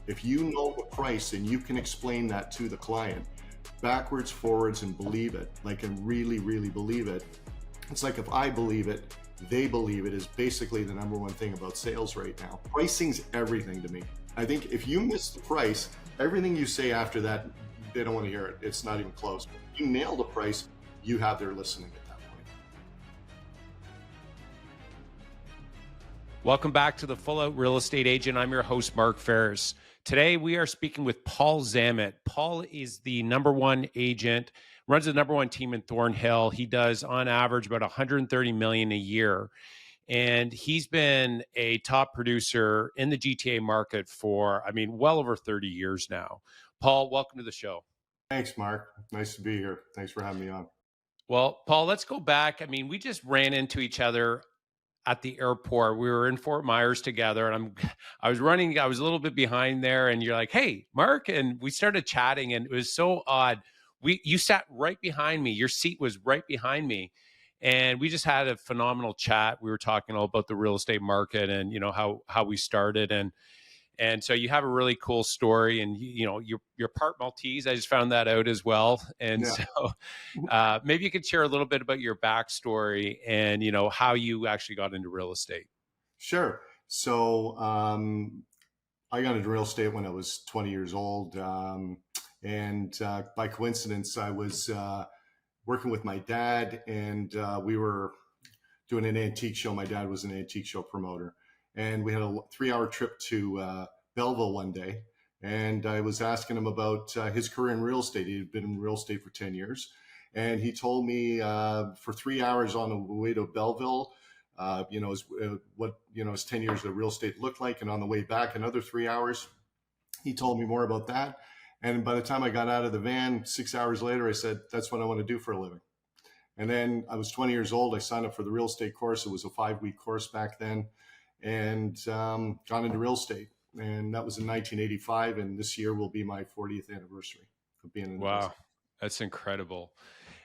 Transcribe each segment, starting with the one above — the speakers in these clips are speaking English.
If you know the price and you can explain that to the client backwards, forwards, and believe it, like, and really, really believe it. It's like, if I believe it, they believe it, is basically the number one thing about sales right now. Pricing's everything to me. I think if you miss the price, everything you say after that, they don't want to hear it. It's not even close. If you nail the price, you have their listening at that point. Welcome back to the Full Out Real Estate Agent. I'm your host, Mark Faris. Today, we are speaking with Paul Zammit. Paul is the number one agent, runs the number one team in Thornhill. He does, on average, about $130 million a year. And he's been a top producer in the GTA market for, well over 30 years now. Paul, welcome to the show. Thanks, Mark. Nice to be here. Thanks for having me on. Well, Paul, let's go back. We just ran into each other at the airport. We were in Fort Myers together, and I was a little bit behind there, and you're like, "Hey, Mark," and we started chatting, and it was so odd. You sat right behind me. Your seat was right behind me, and we just had a phenomenal chat. We were talking all about the real estate market and how we started, and so you have a really cool story, and you're part Maltese. I just found that out as well. And Yeah. so maybe you could share a little bit about your backstory and how you actually got into real estate. Sure. So I got into real estate when I was 20 years old. And by coincidence, I was working with my dad, and we were doing an antique show. My dad was an antique show promoter. And we had a 3-hour trip to Belleville one day. And I was asking him about his career in real estate. He had been in real estate for 10 years. And he told me for 3 hours on the way to Belleville, his 10 years of real estate looked like. And on the way back, another 3 hours, he told me more about that. And by the time I got out of the van, 6 hours later, I said, that's what I want to do for a living. And then I was 20 years old. I signed up for the real estate course. It was a 5-week course back then, and got into real estate. And that was in 1985. And this year will be my 40th anniversary of being in the business. That's incredible.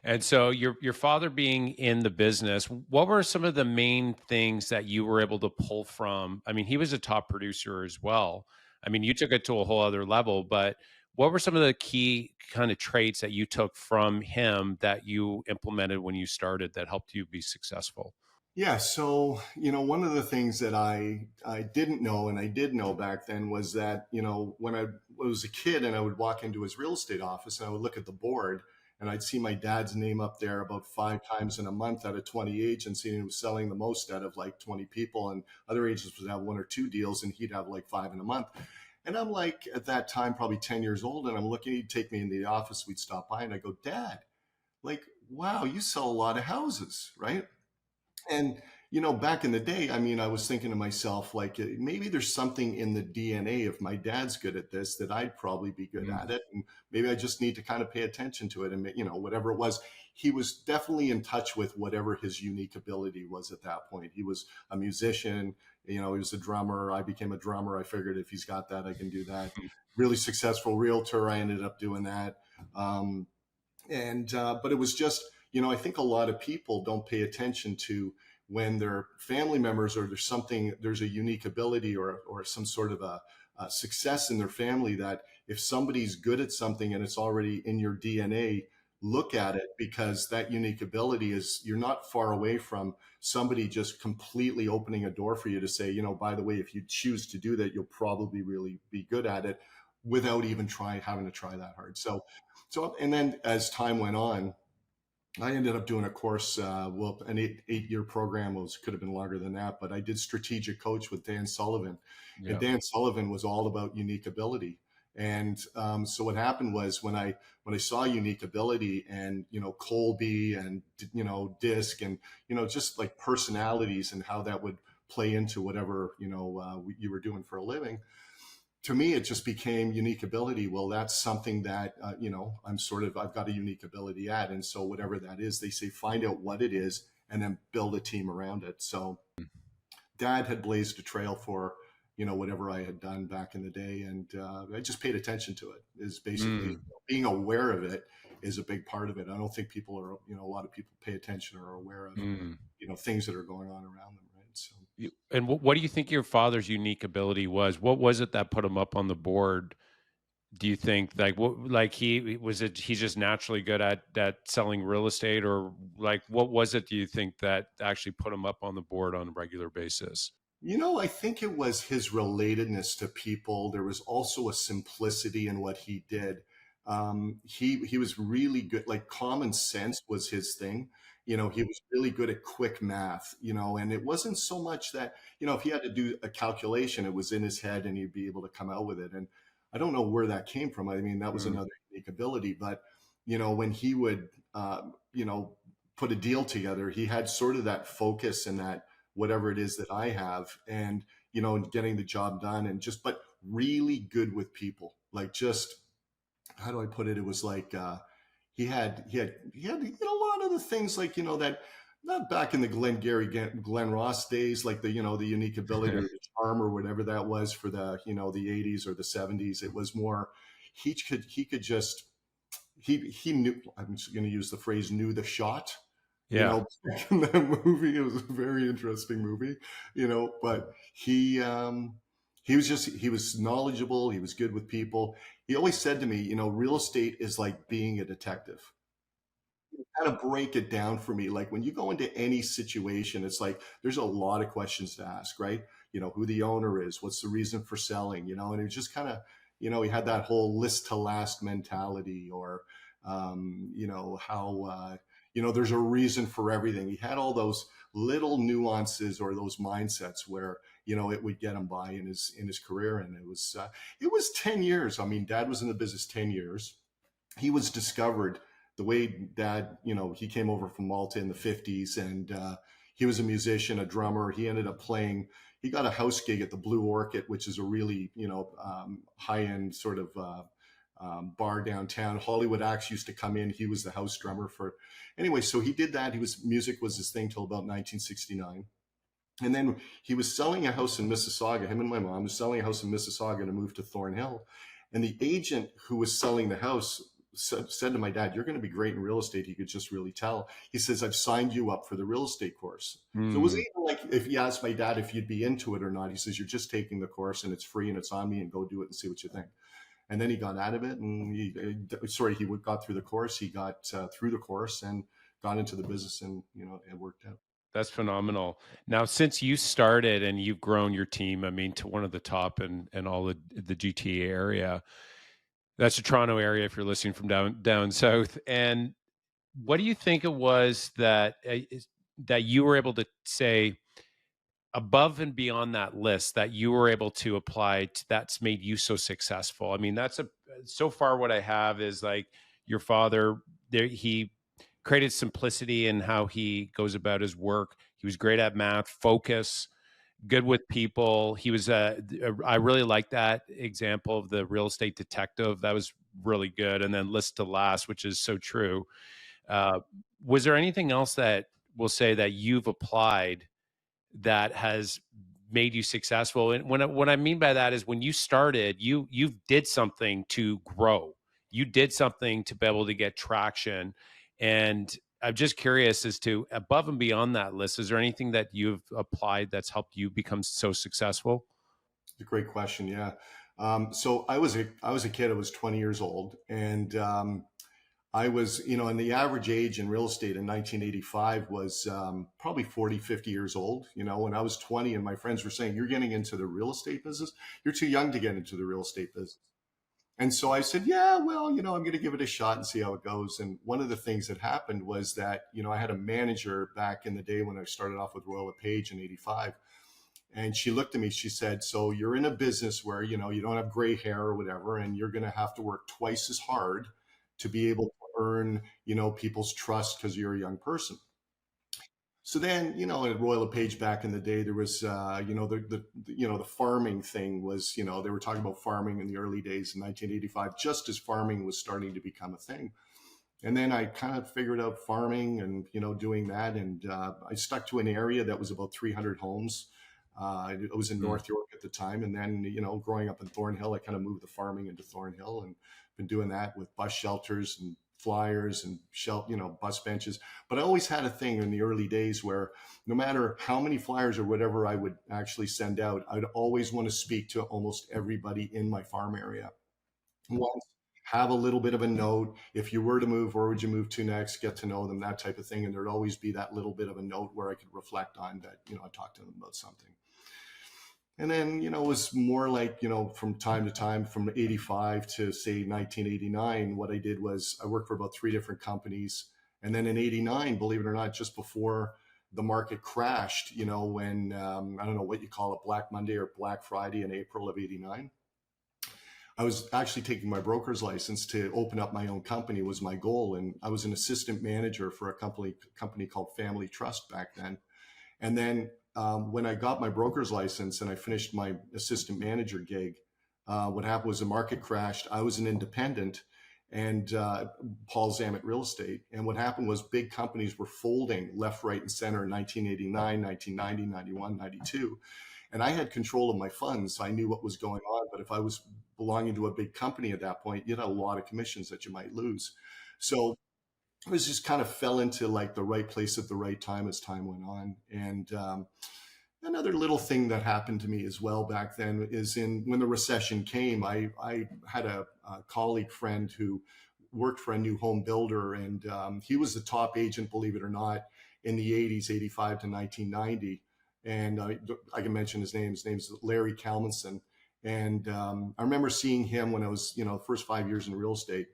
And so your father being in the business, what were some of the main things that you were able to pull from? He was a top producer as well. You took it to a whole other level, but what were some of the key kind of traits that you took from him that you implemented when you started that helped you be successful? Yeah. So, one of the things that I didn't know, and I did know back then, was that, when I was a kid and I would walk into his real estate office and I would look at the board, and I'd see my dad's name up there about 5 times in a month out of 20 agents, and he was selling the most out of like 20 people, and other agents would have 1 or 2 deals and he'd have like 5 in a month. And I'm like, at that time, probably 10 years old, and I'm looking, he'd take me in the office, we'd stop by, and I go, Dad, like, wow, you sell a lot of houses, right? And, back in the day, I was thinking to myself, like, maybe there's something in the DNA. If my dad's good at this, that I'd probably be good at it. And maybe I just need to kind of pay attention to it. And, whatever it was, he was definitely in touch with whatever his unique ability was at that point. He was a musician, he was a drummer. I became a drummer. I figured if he's got that, I can do that. Really successful realtor. I ended up doing that. But it was just, I think a lot of people don't pay attention to when their family members, or there's a unique ability or some sort of a success in their family, that if somebody's good at something and it's already in your DNA, look at it, because that unique ability is, you're not far away from somebody just completely opening a door for you to say, by the way, if you choose to do that, you'll probably really be good at it without even having to try that hard. So, and then as time went on, I ended up doing a course, an 8-year program. Could have been longer than that, but I did strategic coach with Dan Sullivan. Yeah. And Dan Sullivan was all about unique ability. And so what happened was, when I saw unique ability and, Colby and, DISC and, just like personalities and how that would play into whatever, you were doing for a living, to me, it just became unique ability. Well, that's something that, I've got a unique ability at. And so whatever that is, they say, find out what it is and then build a team around it. So Dad had blazed a trail for, whatever I had done back in the day. And I just paid attention to it. Is basically being aware of it is a big part of it. I don't think people are, a lot of people pay attention or are aware of, things that are going on around them. Right. So. And what do you think your father's unique ability was? What was it that put him up on the board? Do you think like what like he was it he's just naturally good at selling real estate, or like what was it do you think that actually put him up on the board on a regular basis? I think it was his relatedness to people. There was also a simplicity in what he did. He was really good. Like common sense was his thing. He was really good at quick math. And it wasn't so much that if he had to do a calculation, it was in his head and he'd be able to come out with it. And I don't know where that came from. I mean, that was Mm, another unique ability. But when he would put a deal together, he had sort of that focus and that whatever it is that I have, and getting the job done, and just but really good with people. Like, just how do I put it? It was like he had a lot of the things, like that, not back in the Glenn Ross days, like the unique ability or the charm or whatever that was for the 80s or the 70s. It was more he could just he knew, I'm just going to use the phrase, knew the shot. yeah, Back in that movie, it was a very interesting movie. But he was knowledgeable. He was good with people. He always said to me, real estate is like being a detective. Kind of break it down for me. Like when you go into any situation, it's like there's a lot of questions to ask, right? Who the owner is, what's the reason for selling, and it was just kind of, he had that whole list to last mentality, or, how, there's a reason for everything. He had all those little nuances or those mindsets where, it would get him by in his career. And it was 10 years. I mean, Dad was in the business 10 years. He was discovered the way Dad, he came over from Malta in the 50s, and he was a musician, a drummer. He ended up playing, he got a house gig at the Blue Orchid, which is a really, high end sort of bar downtown. Hollywood acts used to come in. He was the house drummer for, anyway. So he did that. Music was his thing till about 1969. And then he was selling a house in Mississauga. Him and my mom was selling a house in Mississauga to move to Thornhill. And the agent who was selling the house said to my dad, "You're going to be great in real estate." He could just really tell. He says, "I've signed you up for the real estate course." So it wasn't mm, even like if he asked my dad if you'd be into it or not. He says, "You're just taking the course and it's free and it's on me, and go do it and see what you think." And then he got out of it, and he got through the course. He got through the course and got into the business, and it worked out. that's phenomenal. Now, since you started and you've grown your team, I mean, to one of the top and all the GTA area, that's the Toronto area. If you're listening from down south, and what do you think it was that you were able to say above and beyond that list that you were able to apply that's made you so successful? I mean, that's a so far what I have is like your father there he created simplicity in how he goes about his work. He was great at math, focus, good with people. He was I really like that example of the real estate detective. That was really good. And then list to last, which is so true. Uh, was there anything else that we'll say that you've applied that has made you successful? And what I mean by that is when you started, you did something to grow. You did something to be able to get traction. And I'm just curious as to above and beyond that list, is there anything that you've applied that's helped you become so successful? It's a great question. Yeah. So I was a kid. I was 20 years old, and I was, and the average age in real estate in 1985 was probably 40, 50 years old. When I was 20, and my friends were saying, "You're getting into the real estate business. You're too young to get into the real estate business." And so I said, "Yeah, well, I'm going to give it a shot and see how it goes." And one of the things that happened was that, I had a manager back in the day when I started off with Royal LePage in 85. And she looked at me, she said, "So you're in a business where, you don't have gray hair or whatever, and you're going to have to work twice as hard to be able to earn, people's trust because you're a young person." So then, at Royal LePage back in the day, there was, the farming thing was, they were talking about farming in the early days in 1985, just as farming was starting to become a thing. And then I kind of figured out farming and, doing that. And I stuck to an area that was about 300 homes. I was in Mm. North York at the time. And then, growing up in Thornhill, I kind of moved the farming into Thornhill and been doing that with bus shelters and flyers and shelf, bus benches. But I always had a thing in the early days where no matter how many flyers or whatever I would actually send out, I'd always want to speak to almost everybody in my farm area. Once, have a little bit of a note. If you were to move, where would you move to next? Get to know them, that type of thing. And there'd always be that little bit of a note where I could reflect on that, I talked to them about something. And then, it was more like, from time to time, from 85 to say 1989, what I did was I worked for about 3 different companies. And then in 89, believe it or not, just before the market crashed, when, I don't know what you call it, Black Monday or Black Friday in April of 89, I was actually taking my broker's license to open up my own company was my goal. And I was an assistant manager for a company called Family Trust back then. And then when I got my broker's license and I finished my assistant manager gig, what happened was the market crashed. I was an independent and Paul Zammit Real Estate. And what happened was big companies were folding left, right, and center in 1989, 1990, 91, 92. And I had control of my funds. I knew what was going on. But if I was belonging to a big company at that point, you had a lot of commissions that you might lose. So it was just kind of fell into like the right place at the right time as time went on. And another little thing that happened to me as well back then is when the recession came, I had a colleague friend who worked for a new home builder, and he was the top agent, believe it or not, in the 80s, 85 to 1990. And I can mention his name. His name's Larry Kalmanson. And I remember seeing him when I was, the first 5 years in real estate.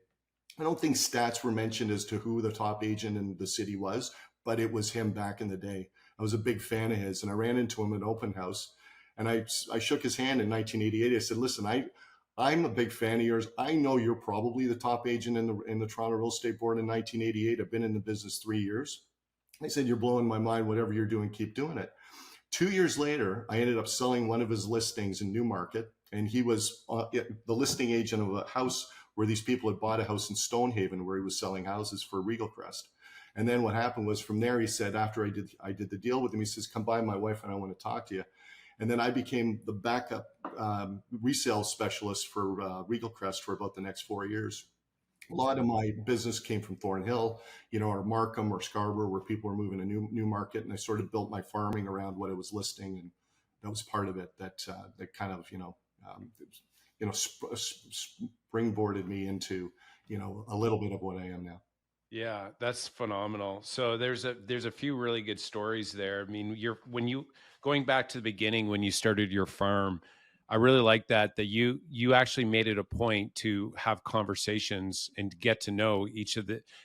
I don't think stats were mentioned as to who the top agent in the city was, but it was him back in the day. I was a big fan of his, and I ran into him at an open house, and I shook his hand in 1988. I said, "Listen, I'm a big fan of yours. I know you're probably the top agent in the Toronto Real Estate Board in 1988. I've been in the business 3 years." I said, "You're blowing my mind. Whatever you're doing, keep doing it." 2 years later, I ended up selling one of his listings in Newmarket, and he was the listing agent of a house where these people had bought a house in Stonehaven where he was selling houses for Regal Crest. And then what happened was from there, he said, after I did the deal with him, he says, "Come by, my wife and I want to talk to you." And then I became the backup resale specialist for Regal Crest for about the next 4 years. A lot of my business came from Thornhill, or Markham or Scarborough, where people were moving to Newmarket. And I sort of built my farming around what I was listing. And that was part of it that kind of, springboarded me into, a little bit of what I am now. Yeah, that's phenomenal. So there's a few really good stories there. I mean, going back to the beginning when you started your farm, I really like that you actually made it a point to have conversations and get to know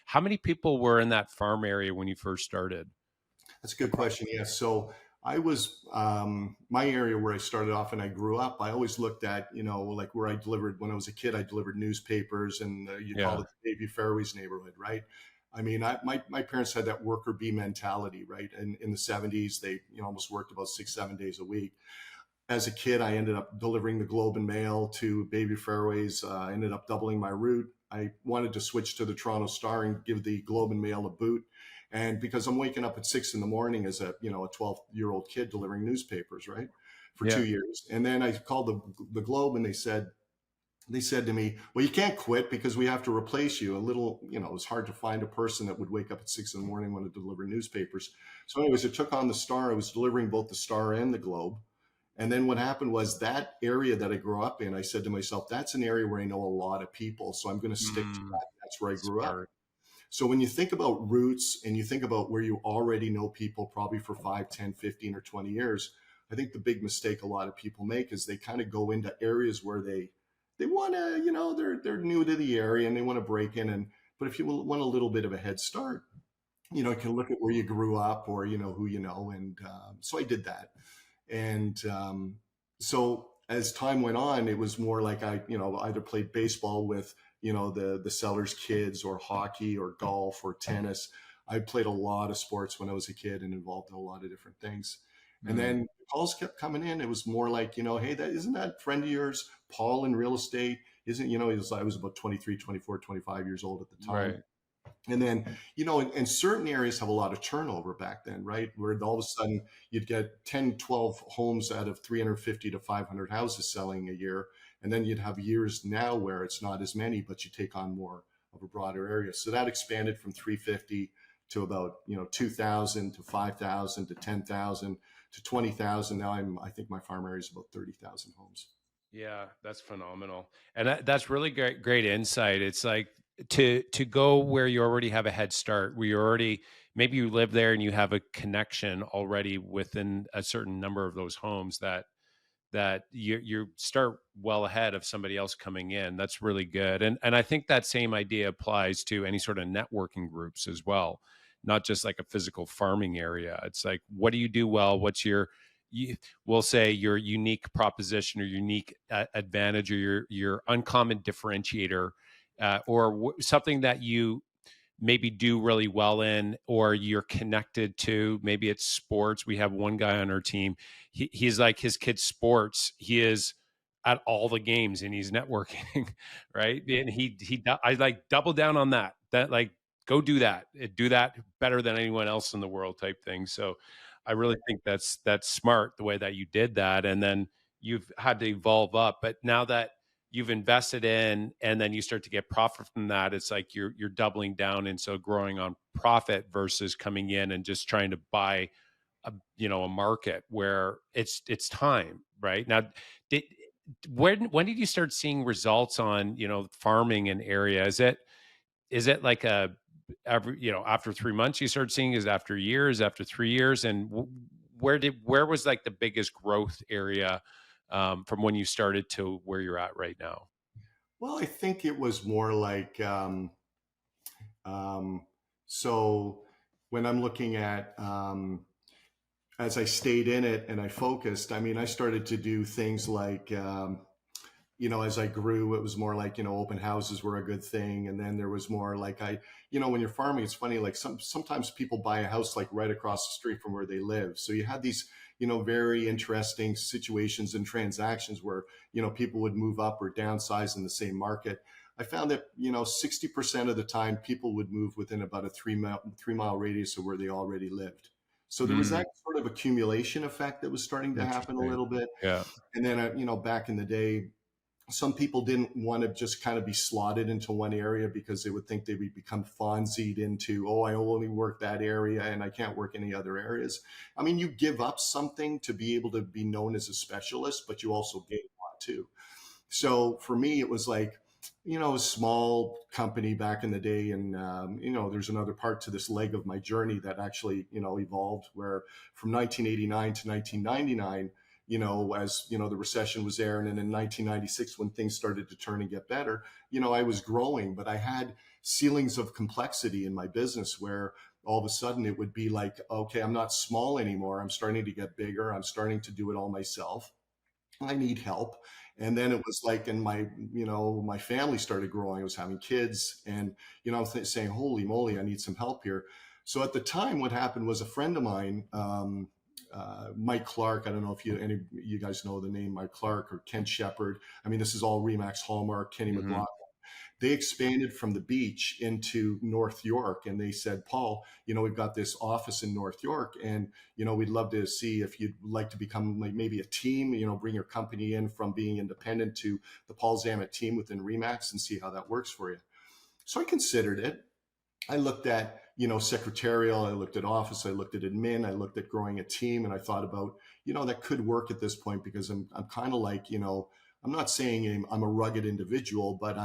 how many people were in that farm area when you first started? That's a good question. Yes. So I was, my area where I started off and I grew up, I always looked at, like where I delivered, when I was a kid, I delivered newspapers, and you call Yeah. it the Baby Fairways neighborhood, right? I mean, my parents had that worker bee mentality, right? And in the 70s, they, almost worked about 6, 7 days a week. As a kid, I ended up delivering the Globe and Mail to Baby Fairways. I ended up doubling my route. I wanted to switch to the Toronto Star and give the Globe and Mail a boot. And because I'm waking up at 6 in the morning as a 12-year-old kid delivering newspapers, right, for Yeah. 2 years. And then I called the Globe, and they said to me, "Well, you can't quit because we have to replace you." It was hard to find a person that would wake up at 6 in the morning and want to deliver newspapers. So anyways, I took on the Star. I was delivering both the Star and the Globe. And then what happened was that area that I grew up in, I said to myself, that's an area where I know a lot of people. So I'm going to stick to that. That's where I grew up. Smart. So when you think about roots and you think about where you already know people probably for 5, 10, 15, or 20 years, I think the big mistake a lot of people make is they kind of go into areas where they want to, they're new to the area and they want to break in. But if you want a little bit of a head start, you can look at where you grew up or, who you know. And so I did that. And so as time went on, it was more like I, either played baseball with, the sellers' kids, or hockey or golf or tennis. I played a lot of sports when I was a kid and involved in a lot of different things. And then calls kept coming in. It was more like, hey, isn't that friend of yours, Paul, in real estate? Isn't, I was about 23, 24, 25 years old at the time. Right. And then, and certain areas have a lot of turnover back then, right? Where all of a sudden you'd get 10, 12 homes out of 350 to 500 houses selling a year. And then you'd have years now where it's not as many, but you take on more of a broader area. So that expanded from 350 to about 2,000 to 5,000 to 10,000 to 20,000. Now I think my farm area is about 30,000 homes. Yeah, that's phenomenal. And that's really great insight. It's like to go where you already have a head start, where you already, maybe you live there and you have a connection already within a certain number of those homes, that you start well ahead of somebody else coming in. That's really good. And I think that same idea applies to any sort of networking groups as well, not just like a physical farming area. It's like, what do you do well? What's your, we'll say your unique proposition or unique advantage, or your uncommon differentiator, or something that you maybe do really well in, or you're connected to. Maybe it's sports. We have one guy on our team. He's like, his kid's sports, he is at all the games and he's networking, right? And I like double down on that like, go do that better than anyone else in the world type thing. So I really think that's smart, the way that you did that. And then you've had to evolve up, but now that you've invested in, and then you start to get profit from that, it's like you're doubling down, and so growing on profit versus coming in and just trying to buy a market where it's time right now. did when did you start seeing results on farming an area? Is it like after 3 months you start seeing? Is it after years, after 3 years? And where was like the biggest growth area, from when you started to where you're at right now? Well, I think it was more like, um, so when I'm looking at, as I stayed in it and I focused, I mean, I started to do things like, as I grew, it was more like, open houses were a good thing. And then there was more like, when you're farming, it's funny, like sometimes people buy a house like right across the street from where they live. So you had these, very interesting situations and transactions where, people would move up or downsize in the same market. I found that, 60% of the time people would move within about a 3 mile radius of where they already lived. So there was Mm, that sort of accumulation effect that was starting to happen a interesting. little bit. Yeah. And then, back in the day, some people didn't want to just kind of be slotted into one area because they would think they would become Fonzied into, oh, I only work that area and I can't work any other areas. I mean, you give up something to be able to be known as a specialist, but you also gain a lot too. So for me, it was like, a small company back in the day. And, there's another part to this leg of my journey that actually, evolved where from 1989 to 1999, as, the recession was there. And then in 1996, when things started to turn and get better, I was growing, but I had ceilings of complexity in my business where all of a sudden it would be like, okay, I'm not small anymore. I'm starting to get bigger. I'm starting to do it all myself. I need help. And then it was like, and my family started growing. I was having kids and, saying, holy moly, I need some help here. So at the time, what happened was a friend of mine, Mike Clark. I don't know if any of you guys know the name Mike Clark or Kent Shepard. I mean, this is all Remax Hallmark, Kenny Hmm. McLaughlin. They expanded from the beach into North York, and they said, Paul, we've got this office in North York, and we'd love to see if you'd like to become like maybe a team, bring your company in from being independent to the Paul Zammit team within Remax and see how that works for you. So I considered it. I looked at, secretarial, I looked at office, I looked at admin, I looked at growing a team, and I thought about, that could work at this point because I'm kind of like, I'm not saying I'm a rugged individual, but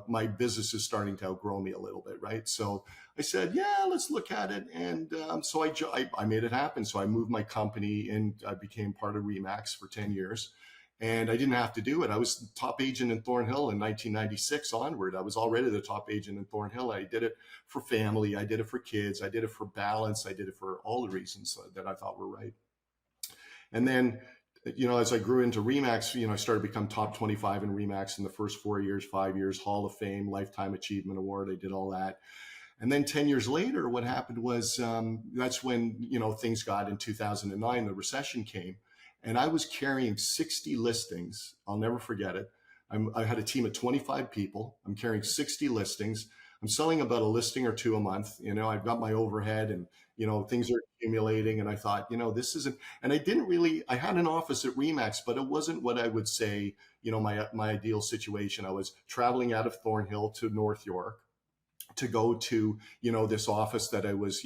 my business is starting to outgrow me a little bit, right? So I said, yeah, let's look at it. And so I made it happen. So I moved my company and I became part of Remax for 10 years. And I didn't have to do it. I was the top agent in Thornhill in 1996 onward. I was already the top agent in Thornhill. I did it for family. I did it for kids. I did it for balance. I did it for all the reasons that I thought were right. And then, as I grew into Remax, I started to become top 25 in Remax in the first 4 years, 5 years, Hall of Fame, Lifetime Achievement Award. I did all that. And then 10 years later, what happened was that's when, things got in 2009, the recession came. And I was carrying 60 listings. I'll never forget it. I had a team of 25 people. I'm carrying 60 listings. I'm selling about a listing or two a month. I've got my overhead, and things are accumulating. And I thought, this isn't. And I didn't really. I had an office at Remax, but it wasn't what I would say, my ideal situation. I was traveling out of Thornhill to North York to go to this office that I was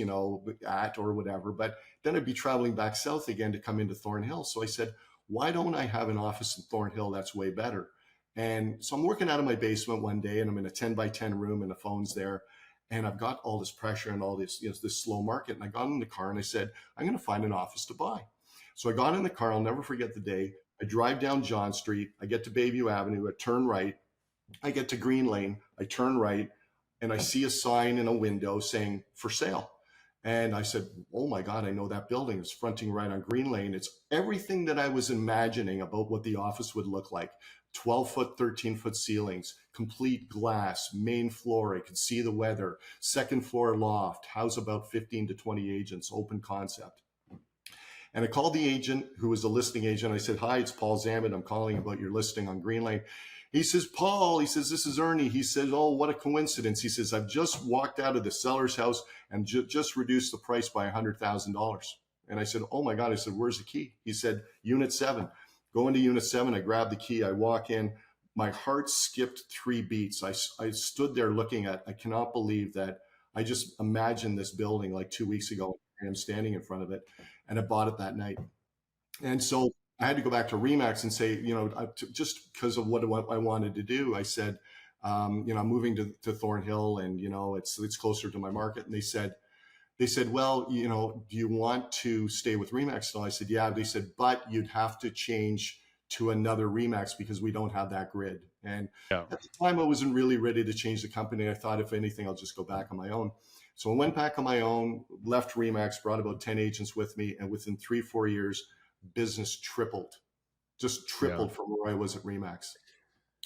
at or whatever, but then I'd be traveling back south again to come into Thornhill. So I said, why don't I have an office in Thornhill? That's way better. And so I'm working out of my basement one day, and I'm in a 10 by 10 room, and the phone's there, and I've got all this pressure and all this this slow market. And I got in the car and I said, I'm going to find an office to buy. So I got in the car. I'll never forget the day. I drive down John Street. I get to Bayview Avenue. I turn right. I get to Green Lane. I turn right, and I see a sign in a window saying for sale. And I said, oh my God, I know that building. It's fronting right on Green Lane. It's everything that I was imagining about what the office would look like. 12-foot, 13-foot ceilings, complete glass, main floor. I could see the weather, second floor loft, house about 15 to 20 agents, open concept. And I called the agent who was the listing agent. I said, hi, it's Paul Zammit. I'm calling about your listing on Green Lane. He says, Paul, he says, this is Ernie. He says, oh, what a coincidence. He says, I've just walked out of the seller's house and just reduced the price by $100,000. And I said, oh my God. I said, where's the key? He said, unit 7. Go into unit 7. I grab the key. I walk in. My heart skipped 3 beats. I stood there looking I cannot believe that I just imagined this building like 2 weeks ago. And I'm standing in front of it, and I bought it that night. And so I had to go back to Remax and say, just because of what I wanted to do, I said, I'm moving to Thornhill, and it's closer to my market. And they said, well, do you want to stay with Remax still? I said, yeah. They said, but you'd have to change to another Remax because we don't have that grid. And Yeah. at the time, I wasn't really ready to change the company. I thought, if anything, I'll just go back on my own. So I went back on my own, left Remax, brought about 10 agents with me, and within 3-4 years, business tripled, just tripled from where I was at Remax.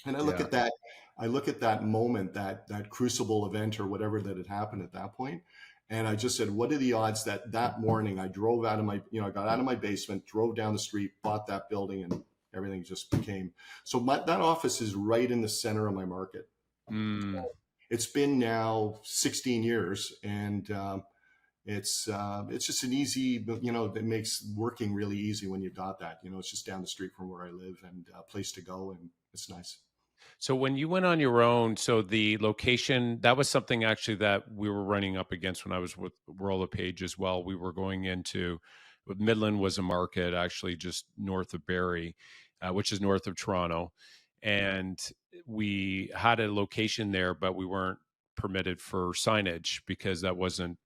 And I look at that, moment, that crucible event or whatever that had happened at that point. And I just said, what are the odds that morning I drove out of my, I got out of my basement, drove down the street, bought that building, and everything just became. So that office is right in the center of my market. Mm. It's been now 16 years, and it's just an easy, that makes working really easy when you've got that. It's just down the street from where I live, and a place to go, and it's nice. So when you went on your own, so the location, that was something actually that we were running up against when I was with Rolla Page as well. We were going into, Midland was a market actually just north of Barrie, which is north of Toronto. And we had a location there, but we weren't permitted for signage because that wasn't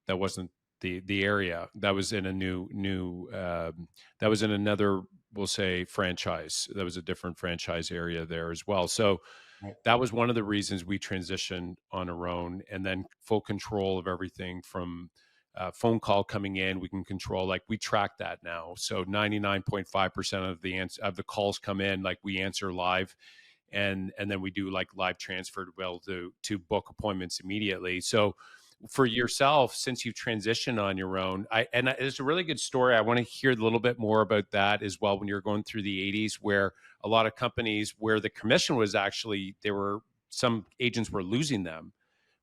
the area. That was in a new that was in another, we'll say, franchise. That was a different franchise area there as well. So that was one of the reasons we transitioned on our own, and then full control of everything from phone call coming in. We can control, like we track that now. So 99.5% of the calls come in, like we answer live, and then we do like live transfer to be able to book appointments immediately. So for yourself, since you've transitioned on your own, it's a really good story. I want to hear a little bit more about that as well. When you're going through the 80s, where a lot of companies, where the commission was actually, some agents were losing them.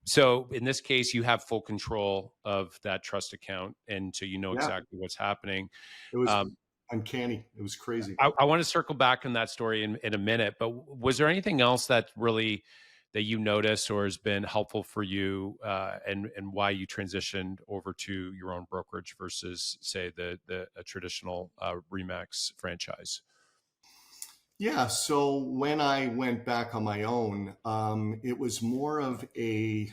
So in this case, you have full control of that trust account, and so exactly what's happening. It was uncanny. It was crazy. I want to circle back on that story in a minute, but was there anything else that you noticed or has been helpful for you, and why you transitioned over to your own brokerage versus, say, a traditional Remax franchise? Yeah. So when I went back on my own, it was more of I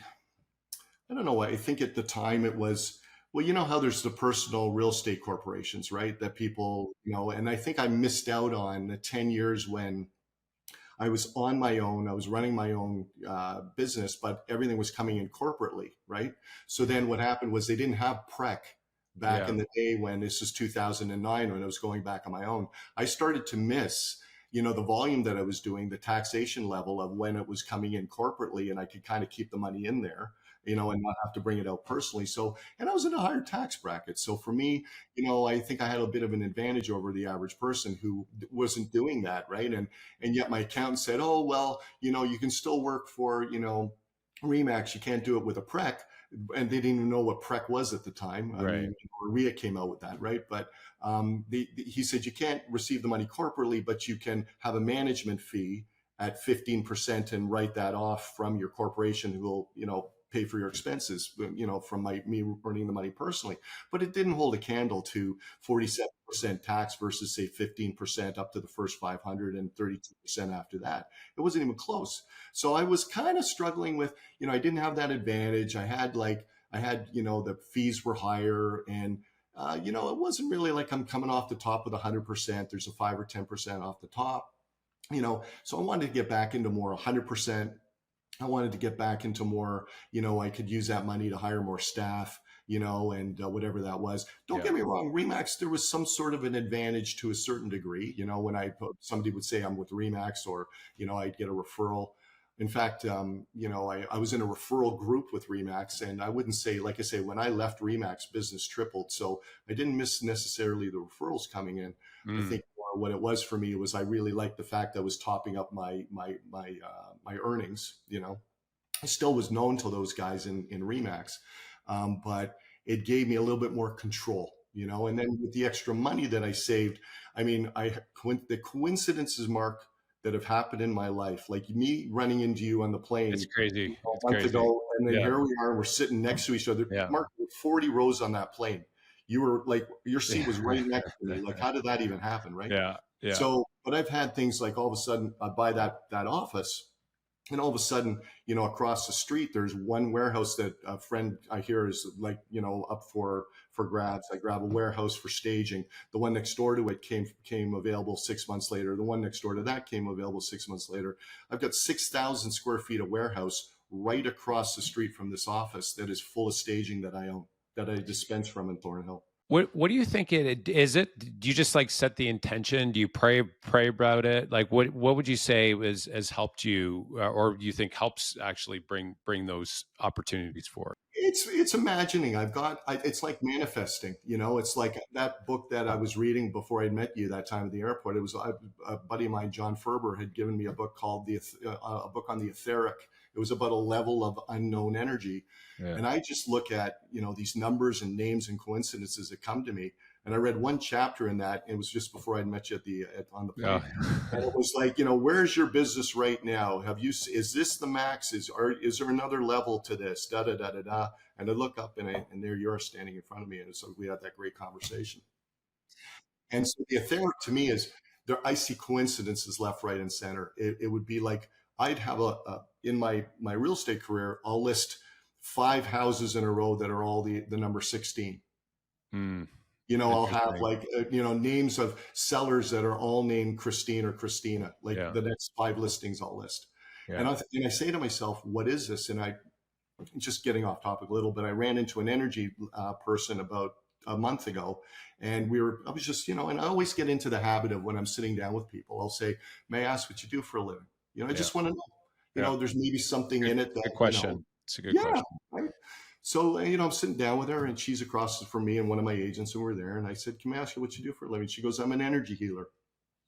don't know. I think at the time it was, well, how there's the personal real estate corporations, right? That people, and I think I missed out on the 10 years when I was on my own. I was running my own business, but everything was coming in corporately, right? So then what happened was they didn't have PREC back in the day, when this was 2009, when I was going back on my own. I started to miss, the volume that I was doing, the taxation level of when it was coming in corporately, and I could kind of keep the money in there, and not have to bring it out personally. So, and I was in a higher tax bracket. So for me, I think I had a bit of an advantage over the average person who wasn't doing that, right? And yet my accountant said, oh, well, you can still work for, Remax, you can't do it with a prec, and they didn't even know what prec was at the time. I Right. mean, RIA came out with that, right? But he said you can't receive the money corporately, but you can have a management fee at 15% and write that off from your corporation, who will, pay for your expenses, from me earning the money personally. But it didn't hold a candle to 47% tax versus say 15% up to the first 500 and 32% after that. It wasn't even close. So I was kind of struggling with, I didn't have that advantage. The fees were higher, and it wasn't really like I'm coming off the top with 100%. There's a 5 or 10% off the top, so I wanted to get back into more 100%. I wanted to get back into more, I could use that money to hire more staff, and whatever that was. Don't Yeah. get me wrong, Remax, there was some sort of an advantage to a certain degree, when somebody would say I'm with Remax, or, I'd get a referral. In fact, I was in a referral group with Remax, and I wouldn't say, like I say, when I left Remax, business tripled. So I didn't miss necessarily the referrals coming in. I Mm. think what it was for me was I really liked the fact that I was topping up my earnings. I still was known to those guys in Remax, but it gave me a little bit more control. And then with the extra money that I saved, I mean, the coincidences, Mark, that have happened in my life, like me running into you on the It's plane crazy. It's a month crazy. ago, and then Yeah. here we are, we're sitting next to each other. Yeah. Mark, 40 rows on that plane. You were like, your seat was right next to me. Like, how did that even happen, right? Yeah. Yeah. So, but I've had things like all of a sudden I buy that office, and all of a sudden, across the street, there's one warehouse that a friend I hear is like, up for grabs. I grab a warehouse for staging. The one next door to it came available 6 months later. The one next door to that came available 6 months later. I've got 6,000 square feet of warehouse right across the street from this office that is full of staging that I own, that I dispense from in Thornhill. What do you think it is? Do you just like set the intention? Do you pray about it? Like what would you say has helped you, or do you think helps actually bring those opportunities forward? It's imagining. It's like manifesting. It's like that book that I was reading before I met you that time at the airport. It was a buddy of mine, John Ferber, had given me a book called a book on the etheric. It was about a level of unknown energy, Yeah. and I just look at these numbers and names and coincidences that come to me. And I read one chapter in that. It was just before I'd met you on the plane. Yeah. And it was like, where's your business right now? Is this the max? Is there another level to this? Da da da da da. And I look up, and there you are standing in front of me. And so we had that great conversation. And so the etheric to me is there. I see coincidences left, right, and center. It would be like I'd have in my real estate career, I'll list 5 houses in a row that are all the number 16. Mm, I'll have interesting. like, names of sellers that are all named Christine or Christina, like Yeah. the next 5 listings I'll list. Yeah. And I say to myself, what is this? And I, just getting off topic a little bit, I ran into an energy person about a month ago, and I was just, and I always get into the habit of when I'm sitting down with people, I'll say, may I ask what you do for a living? I Yeah. just want to know, Yeah. there's maybe something in it that, Good question. It's a good yeah, question. right. So, I'm sitting down with her, and she's across from me and one of my agents, and we're there. And I said, can I ask you what you do for a living? She goes, I'm an energy healer.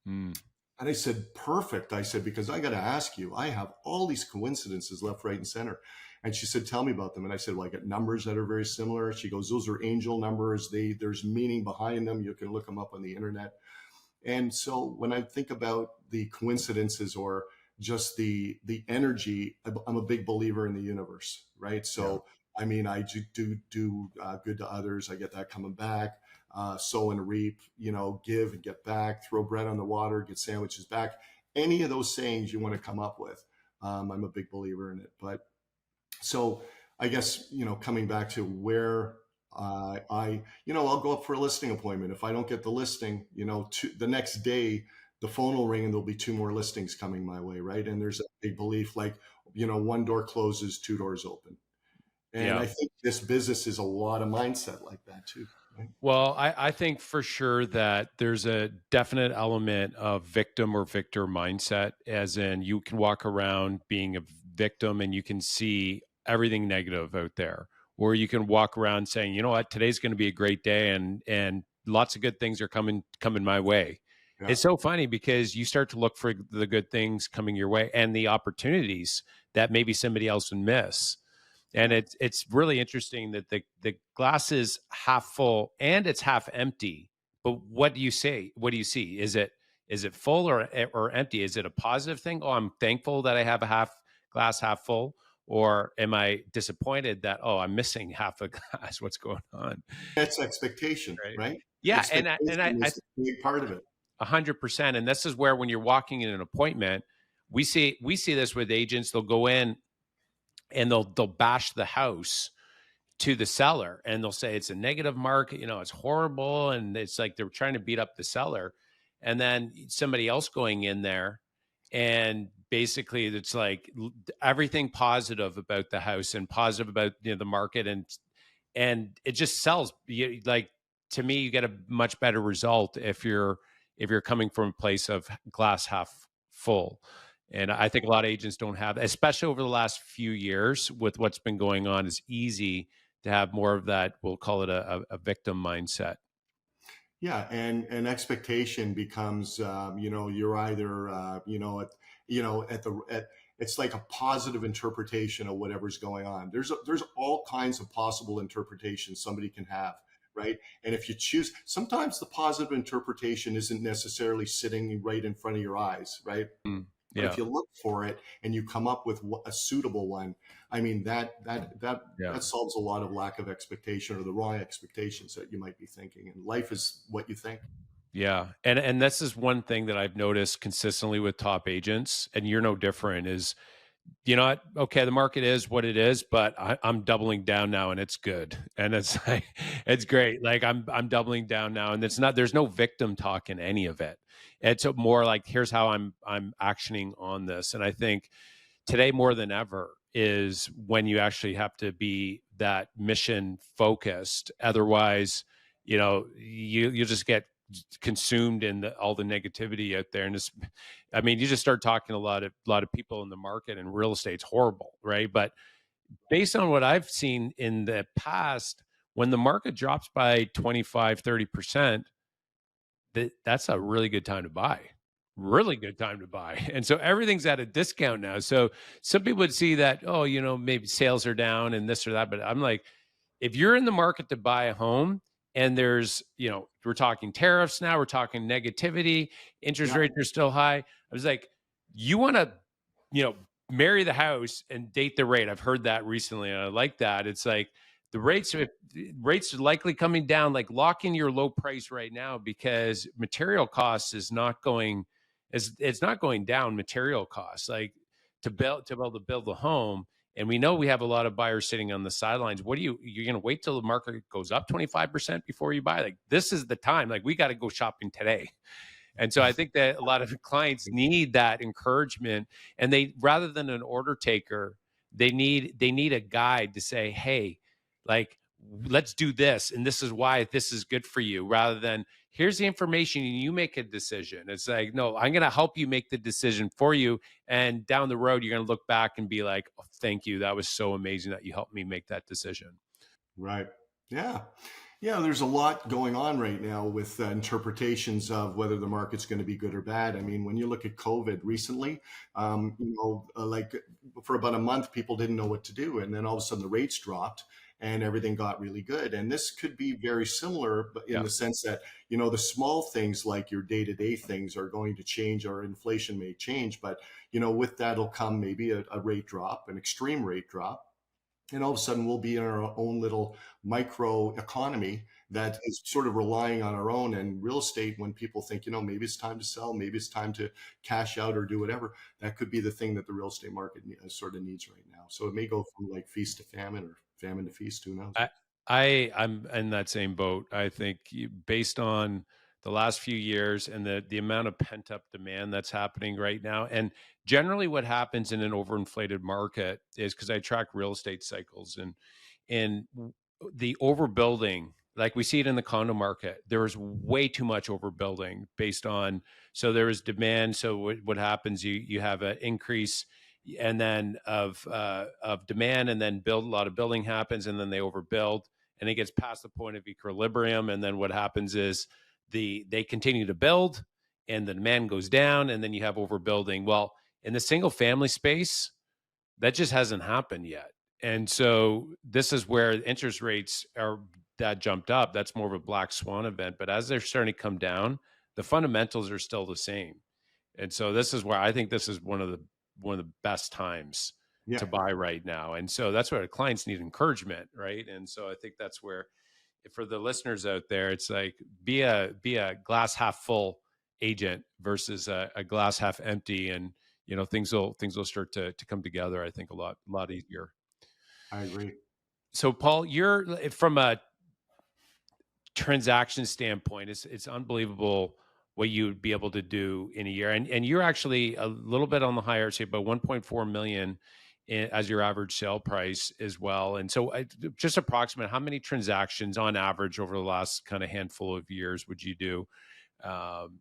Mm, And I said, perfect. I said, because I got to ask you, I have all these coincidences left, right, and center. And she said, tell me about them. And I said, well, I get numbers that are very similar. She goes, those are angel numbers. There's meaning behind them. You can look them up on the internet. And so when I think about the coincidences or just the energy, I'm a big believer in the universe, right? So, I mean, I do good to others. I get that coming back. Sow and reap, give and get back, throw bread on the water, get sandwiches back. Any of those sayings you want to come up with, I'm a big believer in it. But so I guess, coming back to where I'll go up for a listing appointment. If I don't get the listing, the next day, the phone will ring and there'll be 2 more listings coming my way. Right. And there's a big belief like, one door closes, 2 doors open. And yeah. I think this business is a lot of mindset like that too. Right? Well, I think for sure that there's a definite element of victim or victor mindset, as in you can walk around being a victim and you can see everything negative out there, or you can walk around saying, you know what, today's going to be a great day, and lots of good things are coming my way. Yeah. It's so funny because you start to look for the good things coming your way and the opportunities that maybe somebody else would miss. And Yeah. it's really interesting that the glass is half full and it's half empty. But what do you say? What do you see? Is it full or empty? Is it a positive thing? Oh, I'm thankful that I have a half glass half full, or am I disappointed that, oh, I'm missing half a glass? What's going on? That's expectation, Right. right? Yeah, Expectation is a big part of it. 100%. And this is where when you're walking in an appointment, we see this with agents. They'll go in and they'll bash the house to the seller and they'll say it's a negative market, it's horrible, and it's like they're trying to beat up the seller. And then somebody else going in there and basically it's like everything positive about the house and positive about the market, and it just sells. Like, to me, you get a much better result if you're coming from a place of glass half full. And I think a lot of agents don't have, especially over the last few years with what's been going on. It's easy to have more of that, we'll call it a victim mindset. Yeah, and expectation becomes, you're either, at the at it's like a positive interpretation of whatever's going on. There's all kinds of possible interpretations somebody can have, right? And if you choose, sometimes the positive interpretation isn't necessarily sitting right in front of your eyes, right? Mm, But if yeah, you look for it and you come up with a suitable one, I mean yeah. that solves a lot of lack of expectation or the wrong expectations that you might be thinking. And life is what you think. Yeah. And this is one thing that I've noticed consistently with top agents, and you're no different, is, what? Okay, the market is what it is, but I'm doubling down now, and it's good, and it's like it's great. Like, I'm doubling down now, and it's not. There's no victim talk in any of it. It's more like, here's how I'm actioning on this, and I think today more than ever is when you actually have to be that mission focused. Otherwise, you just get consumed in all the negativity out there. And it's, I mean, you just start talking to a lot of people in the market, and real estate's horrible, right? But based on what I've seen in the past, when the market drops by 25-30%, that's a really good time to buy. Really good time to buy. And so everything's at a discount now. So some people would see that, oh, maybe sales are down and this or that. But I'm like, if you're in the market to buy a home and there's, we're talking tariffs now, we're talking negativity, interest Yeah, rates are still high. I was like, you want to, you know, marry the house and date the rate. I've heard that recently, and I like that. It's like the rates are likely coming down. Like, lock in your low price right now, because material costs is not going, it's not going down. Material costs, like, to be able to build a home. And we know we have a lot of buyers sitting on the sidelines. What you're going to wait till the market goes up 25% before you buy? Like, this is the time. Like, we got to go shopping today. And so I think that a lot of clients need that encouragement, and they, rather than an order taker, they need a guide to say, hey, like, let's do this, and this is why this is good for you, rather than, here's the information and you make a decision. It's like, no, I'm going to help you make the decision for you, and down the road you're going to look back and be like, oh, thank you, that was so amazing that you helped me make that decision. right. Yeah. Yeah, there's a lot going on right now with interpretations of whether the market's going to be good or bad. I mean, when you look at COVID recently, like for about a month, people didn't know what to do. And then all of a sudden the rates dropped and everything got really good. And this could be very similar, but in Yeah. the sense that, the small things like your day-to-day things are going to change, or inflation may change. But, with that'll come maybe a rate drop, an extreme rate drop, and all of a sudden we'll be in our own little micro economy that is sort of relying on our own. And real estate, when people think, maybe it's time to sell, maybe it's time to cash out or do whatever, that could be the thing that the real estate market sort of needs right now. So it may go from like feast to famine, or famine to feast, who knows. I, I'm in that same boat. I think based on the last few years and the amount of pent up demand that's happening right now, and generally what happens in an overinflated market is, because I track real estate cycles, and the overbuilding, like we see it in the condo market, there is way too much overbuilding based on, so there is demand. So what happens, you have an increase and then of demand, and then build, a lot of building happens, and then they overbuild, and it gets past the point of equilibrium, and then what happens is they continue to build, and the demand goes down, and then you have overbuilding. Well, in the single family space, that just hasn't happened yet. And so this is where interest rates are that jumped up. That's more of a black swan event. But as they're starting to come down, the fundamentals are still the same. And so this is where I think this is one of the best times Yeah, to buy right now. And so that's where the clients need encouragement, right? And so I think that's where, for the listeners out there, it's like be a glass half full agent versus a glass half empty, and things will start to come together. I think a lot easier. I agree. So Paul, you're from a transaction standpoint, it's unbelievable what you would be able to do in a year, and you're actually a little bit on the higher side, about 1.4 million as your average sale price as well. And so, just approximate how many transactions on average over the last kind of handful of years would you do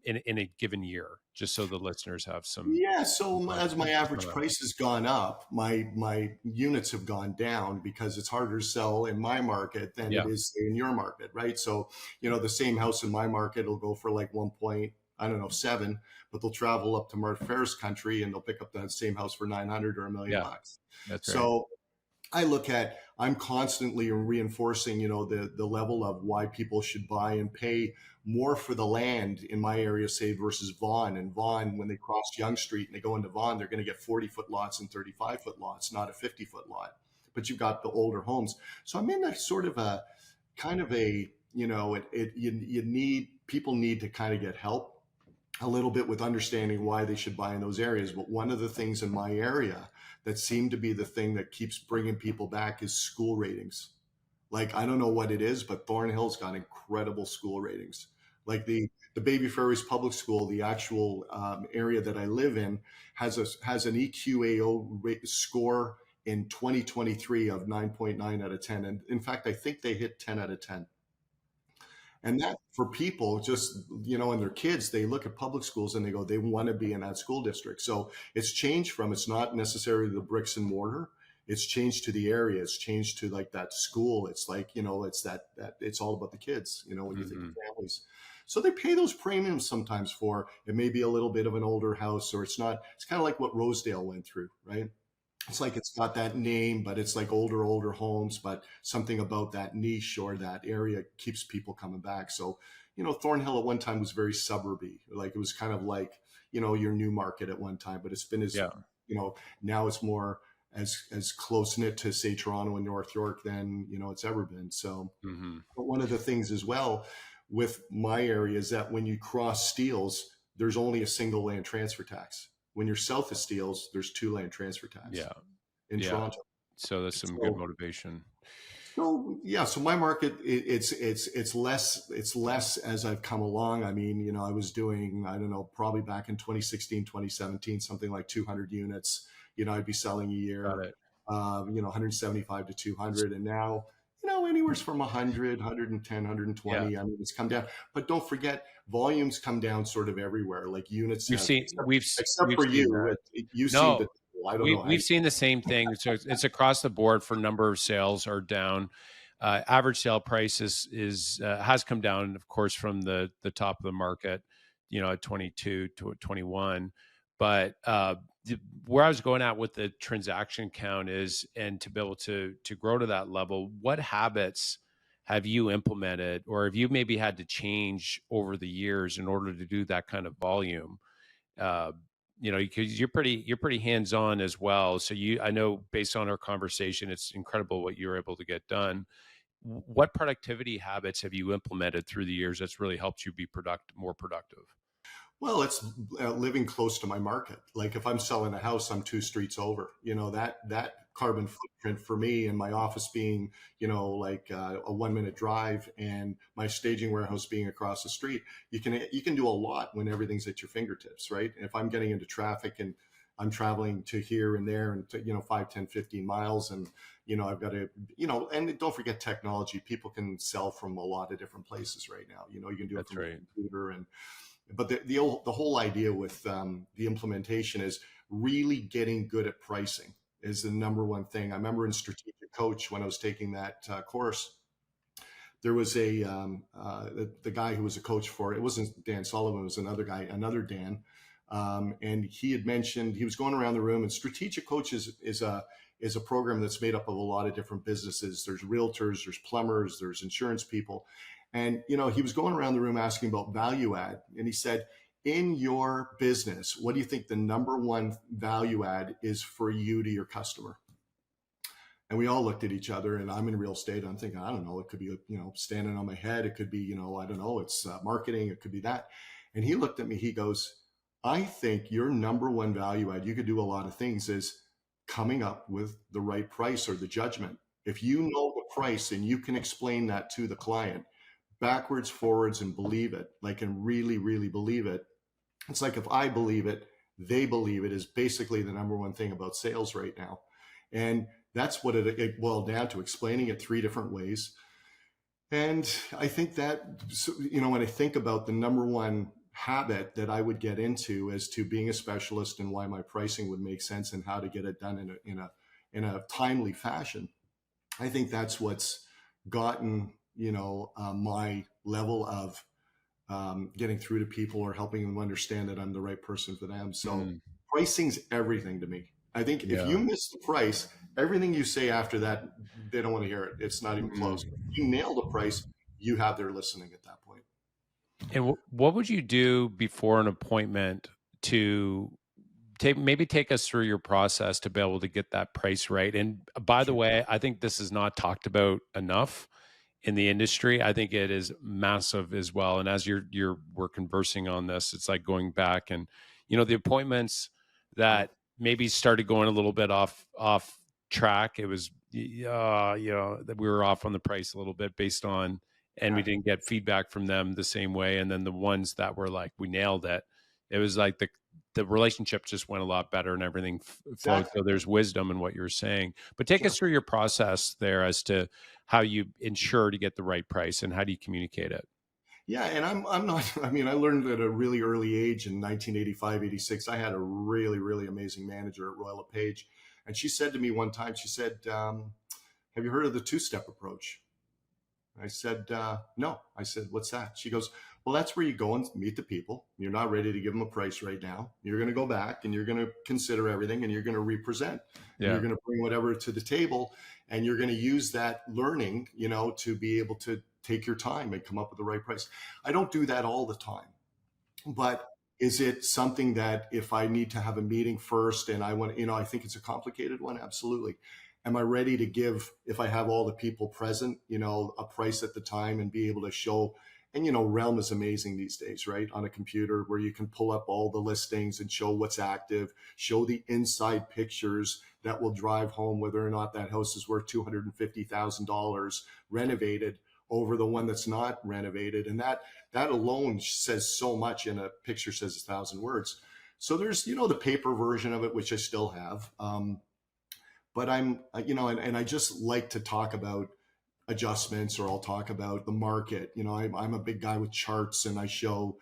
in a given year, just so the listeners have some Yeah, so as my context on average that. price has gone up, my units have gone down because it's harder to sell in my market than it Yeah, is say, in your market, right? So, the same house in my market will go for like 1.7, but they'll travel up to Faris country and they'll pick up that same house for 900 or a million yeah, bucks. that's right. So I'm constantly reinforcing, the level of why people should buy and pay more for the land in my area, say, versus Vaughan. And Vaughan, when they cross Yonge Street and they go into Vaughan, they're going to get 40-foot lots and 35-foot lots, not a 50-foot lot. But you've got the older homes. So I'm in a sort of a kind of a, people need to kind of get help a little bit with understanding why they should buy in those areas. But one of the things in my area that seemed to be the thing that keeps bringing people back is school ratings. Like, I don't know what it is, but Thornhill's got incredible school ratings. Like the Baby Faris Public School, the actual area that I live in, has an EQAO score in 2023 of 9.9 out of 10. And in fact, I think they hit 10 out of 10. And that for people, just, and their kids, they look at public schools and they go, they want to be in that school district. So it's changed from, it's not necessarily the bricks and mortar. It's changed to the area. It's changed to like that school. It's like, it's that it's all about the kids, when you think of Hmm. families. So they pay those premiums sometimes for, it may be a little bit of an older house, or it's not, it's kind of like what Rosedale went through, right? It's like it's got that name, but it's like older homes, but something about that niche or that area keeps people coming back. So, Thornhill at one time was very suburby. Like it was kind of like, your new market at one time, but it's been as, Yeah. now it's more as close knit to say Toronto and North York than, it's ever been. So, Hmm. but one of the things as well with my area is that when you cross Steeles, there's only a single land transfer tax. When you're south of Steeles, there's two land transfer tax Yeah. in Yeah. Toronto. So that's some good So, motivation. so my market, it's less as I've come along. I mean, I was doing, I don't know, probably back in 2016, 2017, something like 200 units. I'd be selling a Got year, it. 175 to 200, and now, anywhere from 100, 110, Yeah. 120. I mean, it's come down, but don't forget, volumes come down sort of everywhere. Like units We've have, seen except we've for seen you, that. you see No, the, I don't know how. we've seen the same thing. So it's across the board for number of sales are down. Average sale price is has come down, of course, from the top of the market, at 22 to 21. But where I was going at with the transaction count is, and to be able to grow to that level, what habits have you implemented, or have you maybe had to change over the years in order to do that kind of volume? uh, because you're pretty hands on as well. So I know based on our conversation, it's incredible what you're able to get done. What productivity habits have you implemented through the years that's really helped you be more productive? Well, it's living close to my market. Like if I'm selling a house, I'm two streets over. That carbon footprint for me, and my office being, like a 1 minute drive, and my staging warehouse being across the street. You can do a lot when everything's at your fingertips, right? And if I'm getting into traffic and I'm traveling to here and there and to, 5, 10, 15 miles, and I've got to, and don't forget technology. People can sell from a lot of different places right now. You can do it That's from a right. computer, and but the whole idea with the implementation is really getting good at pricing is the number one thing. I remember in strategic coach when I was taking that course, there was the guy who was a coach for it. It wasn't Dan Sullivan, it was another guy, another Dan. And he had mentioned, he was going around the room, and strategic coaches is a program that's made up of a lot of different businesses. There's realtors, there's plumbers, there's insurance people. And, he was going around the room asking about value add. And he said, in your business, what do you think the number one value add is for you to your customer? And we all looked at each other, and I'm in real estate. I'm thinking, I don't know, it could be, standing on my head. It could be, I don't know, it's marketing. It could be that. And he looked at me, he goes, I think your number one value add, you could do a lot of things, is coming up with the right price or the judgment. If you know the price and you can explain that to the client backwards, forwards, and believe it, and really, really believe it. It's like, if I believe it, they believe it, is basically the number one thing about sales right now. And that's what it boiled down to, explaining it three different ways. And I think that, when I think about the number one habit that I would get into as to being a specialist and why my pricing would make sense and how to get it done in a timely fashion, I think that's what's gotten, my level of getting through to people or helping them understand that I'm the right person for them. So pricing's everything to me. I think if you miss the price, everything you say after that, they don't want to hear it. It's not even close. If you nail the price, you have their listening at that point. And what would you do before an appointment to take us through your process to be able to get that price right? And by the way, I think this is not talked about enough in the industry. I think it is massive as well. And as we're conversing on this, it's like going back and, the appointments that maybe started going a little bit off track. It was, that we were off on the price a little bit based on, and we didn't get feedback from them the same way. And then the ones that were like, we nailed it. It was like the relationship just went a lot better and everything flowed. Exactly. So there's wisdom in what you're saying, but take us through your process there as to how you ensure to get the right price and how do you communicate it? Yeah. And I'm not, I learned at a really early age in 1985, 86, I had a really, really amazing manager at Royal LePage. And she said to me one time, she said, have you heard of the two-step approach? I said, no. I said, what's that? She goes, well, that's where you go and meet the people. You're not ready to give them a price right now. You're going to go back and you're going to consider everything and you're going to represent. And you're going to bring whatever to the table and you're going to use that learning, to be able to take your time and come up with the right price. I don't do that all the time, but is it something that if I need to have a meeting first and I want, I think it's a complicated one? Absolutely. Am I ready to give, if I have all the people present, a price at the time and be able to show? And, Realm is amazing these days, right? On a computer where you can pull up all the listings and show what's active, show the inside pictures that will drive home whether or not that house is worth $250,000 renovated over the one that's not renovated. And that alone says so much, and a picture says 1,000 words. So there's, the paper version of it, which I still have. But I'm, and I just like to talk about adjustments, or I'll talk about the market. I'm a big guy with charts, and I show,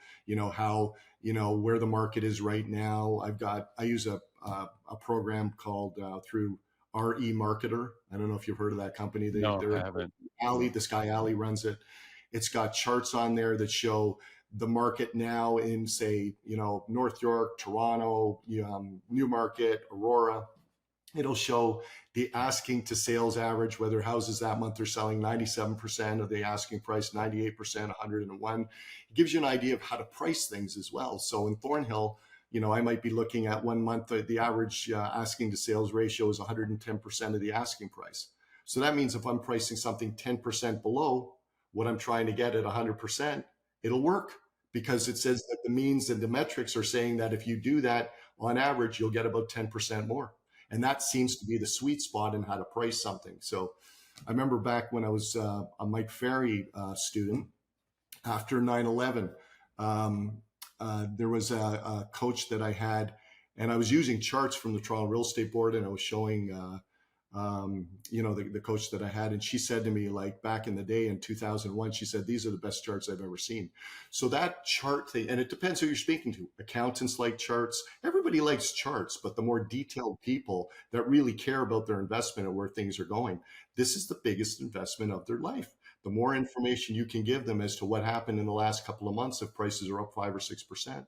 how, where the market is right now. I use a program called through RE Marketer. I don't know if you've heard of that company. No, I haven't. This guy Ali runs it. It's got charts on there that show the market now in, say, North York, Toronto, Newmarket, Aurora. It'll show the asking to sales average, whether houses that month are selling 97% of the asking price, 98%, 101. It gives you an idea of how to price things as well. So in Thornhill, I might be looking at 1 month, the average asking to sales ratio is 110% of the asking price. So that means if I'm pricing something 10% below what I'm trying to get at 100%, it'll work, because it says that the means and the metrics are saying that if you do that on average, you'll get about 10% more. And that seems to be the sweet spot in how to price something. So I remember back when I was a Mike Ferry student, after 9/11, there was a coach that I had, and I was using charts from the Toronto Real Estate Board, and I was showing, the coach that I had. And she said to me, like back in the day in 2001, she said, these are the best charts I've ever seen. So that chart thing, and it depends who you're speaking to. Accountants like charts. Everybody likes charts, but the more detailed people that really care about their investment and where things are going, this is the biggest investment of their life. The more information you can give them as to what happened in the last couple of months, if prices are up 5 or 6%,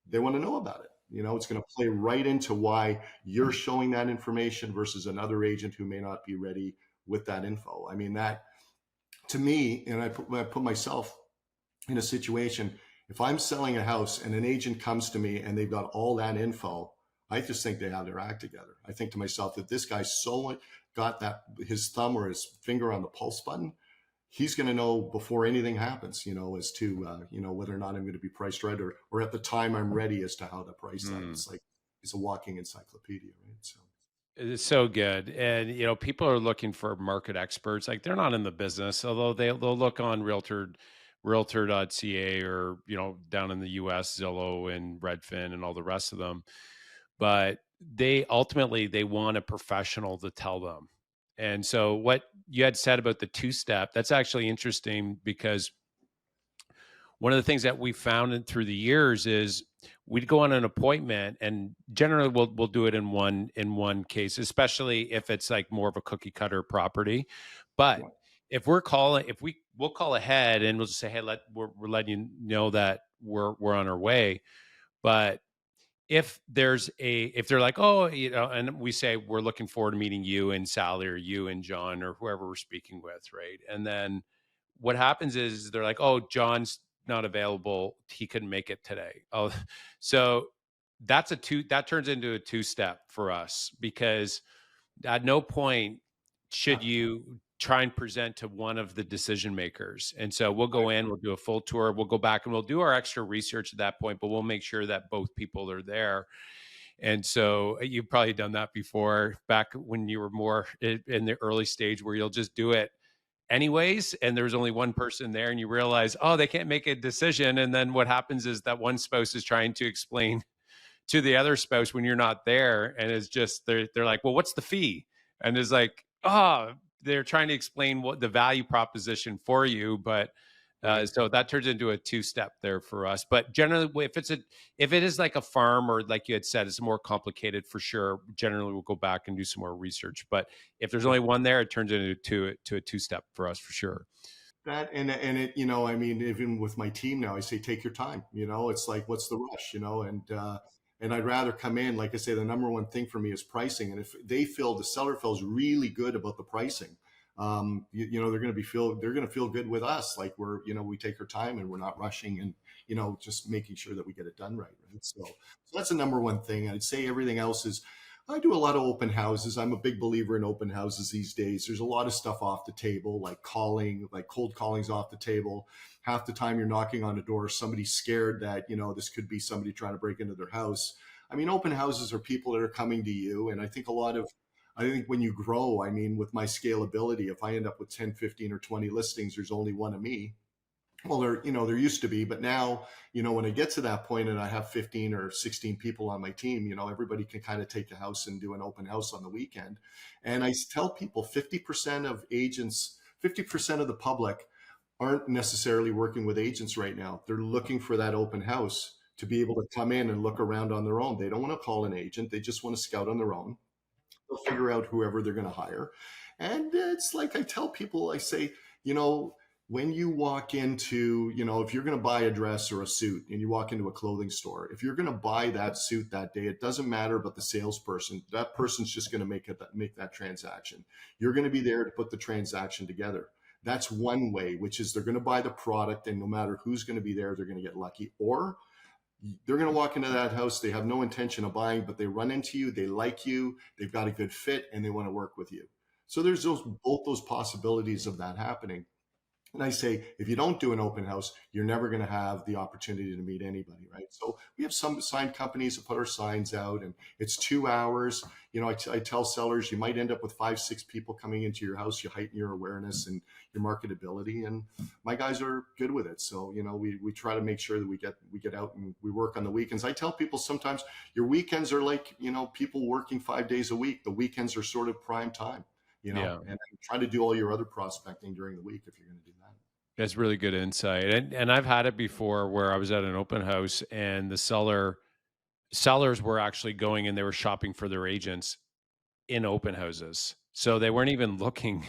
they want to know about it. It's going to play right into why you're showing that information versus another agent who may not be ready with that info. I mean, that to me, and I put myself in a situation, if I'm selling a house and an agent comes to me and they've got all that info, I just think they have their act together. I think to myself that this guy's so got that his thumb or his finger on the pulse button, he's going to know before anything happens, as to whether or not I'm going to be priced right, or at the time I'm ready as to how to price that. Mm. It's like it's a walking encyclopedia, right? So It's so good. And people are looking for market experts. Like they're not in the business, although they'll look on realtor.ca or, down in the US, Zillow and Redfin and all the rest of them. But they ultimately they want a professional to tell them. And so what you had said about the two-step, that's actually interesting because one of the things that we found through the years is we'd go on an appointment, and generally we'll do it in one case, especially if it's like more of a cookie cutter property. But yeah, if we'll call ahead and we'll just say, hey, we're letting you know that we're on our way. But if they're like, oh, and we say we're looking forward to meeting you and Sally or you and John or whoever we're speaking with, right? And then what happens is they're like, oh, John's not available, he couldn't make it today. Oh, so that turns into a two-step for us, because at no point should you try and present to one of the decision makers. And so we'll go in, we'll do a full tour, we'll go back and we'll do our extra research at that point, but we'll make sure that both people are there. And so you've probably done that before, back when you were more in the early stage, where you'll just do it anyways, and there's only one person there, and you realize, oh, they can't make a decision. And then what happens is that one spouse is trying to explain to the other spouse when you're not there, and it's just they're like, well, what's the fee? And it's like, oh, they're trying to explain what the value proposition for you. But right. so that turns into a two-step there for us. But generally, if it is like a farm, or like you had said, it's more complicated, for sure, generally we'll go back and do some more research. But if there's only one there, it turns into a two-step for us, for sure. That and it, I mean, even with my team now, I say take your time. It's like, what's the rush? And I'd rather come in, like I say, the number one thing for me is pricing. And if the seller feels really good about the pricing, they're going to feel good with us. Like we take our time and we're not rushing, and just making sure that we get it done right. Right. So that's the number one thing. I'd say everything else is. I do a lot of open houses. I'm a big believer in open houses these days. There's a lot of stuff off the table, like cold calling's off the table. Half the time you're knocking on a door, somebody's scared that, this could be somebody trying to break into their house. I mean, open houses are people that are coming to you. And I think when you grow, I mean, with my scalability, if I end up with 10, 15, or 20 listings, there's only one of me. Well, there used to be, but now, when I get to that point and I have 15 or 16 people on my team, everybody can kind of take a house and do an open house on the weekend. And I tell people 50% of agents, 50% of the public aren't necessarily working with agents right now. They're looking for that open house to be able to come in and look around on their own. They don't want to call an agent. They just want to scout on their own. They'll figure out whoever they're going to hire. And it's like I tell people, I say, when you walk into, if you're going to buy a dress or a suit and you walk into a clothing store, if you're going to buy that suit that day, it doesn't matter about the salesperson. That person's just going to make that transaction. You're going to be there to put the transaction together. That's one way, which is they're going to buy the product, and no matter who's going to be there, they're going to get lucky. Or they're going to walk into that house, they have no intention of buying, but they run into you, they like you, they've got a good fit, and they want to work with you. So there's both those possibilities of that happening. And I say, if you don't do an open house, you're never going to have the opportunity to meet anybody, right? So we have some sign companies that put our signs out, and it's 2 hours. I tell sellers, you might end up with 5, 6 people coming into your house. You heighten your awareness and your marketability, and my guys are good with it. So we try to make sure that we get out and we work on the weekends. I tell people sometimes your weekends are like people working 5 days a week. The weekends are sort of prime time. Yeah. And try to do all your other prospecting during the week if you're going to do that. That's really good insight. And I've had it before where I was at an open house, and the sellers were actually going and they were shopping for their agents in open houses. So they weren't even looking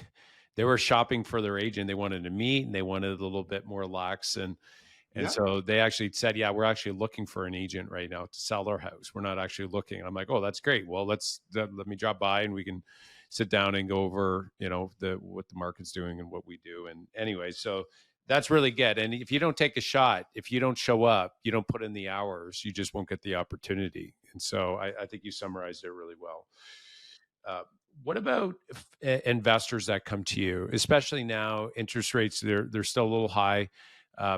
they were shopping for their agent. They wanted to meet and they wanted a little bit more lax. And Yeah. so they actually said, yeah, we're actually looking for an agent right now to sell our house. We're not actually looking. And I'm like, oh, that's great. Well, let me drop by and we can sit down and go over, what the market's doing and what we do. And anyway, so that's really good. And if you don't take a shot, if you don't show up, you don't put in the hours, you just won't get the opportunity. And so I think you summarized it really well. Uh, what about investors that come to you, especially now? Interest rates, they're still a little high.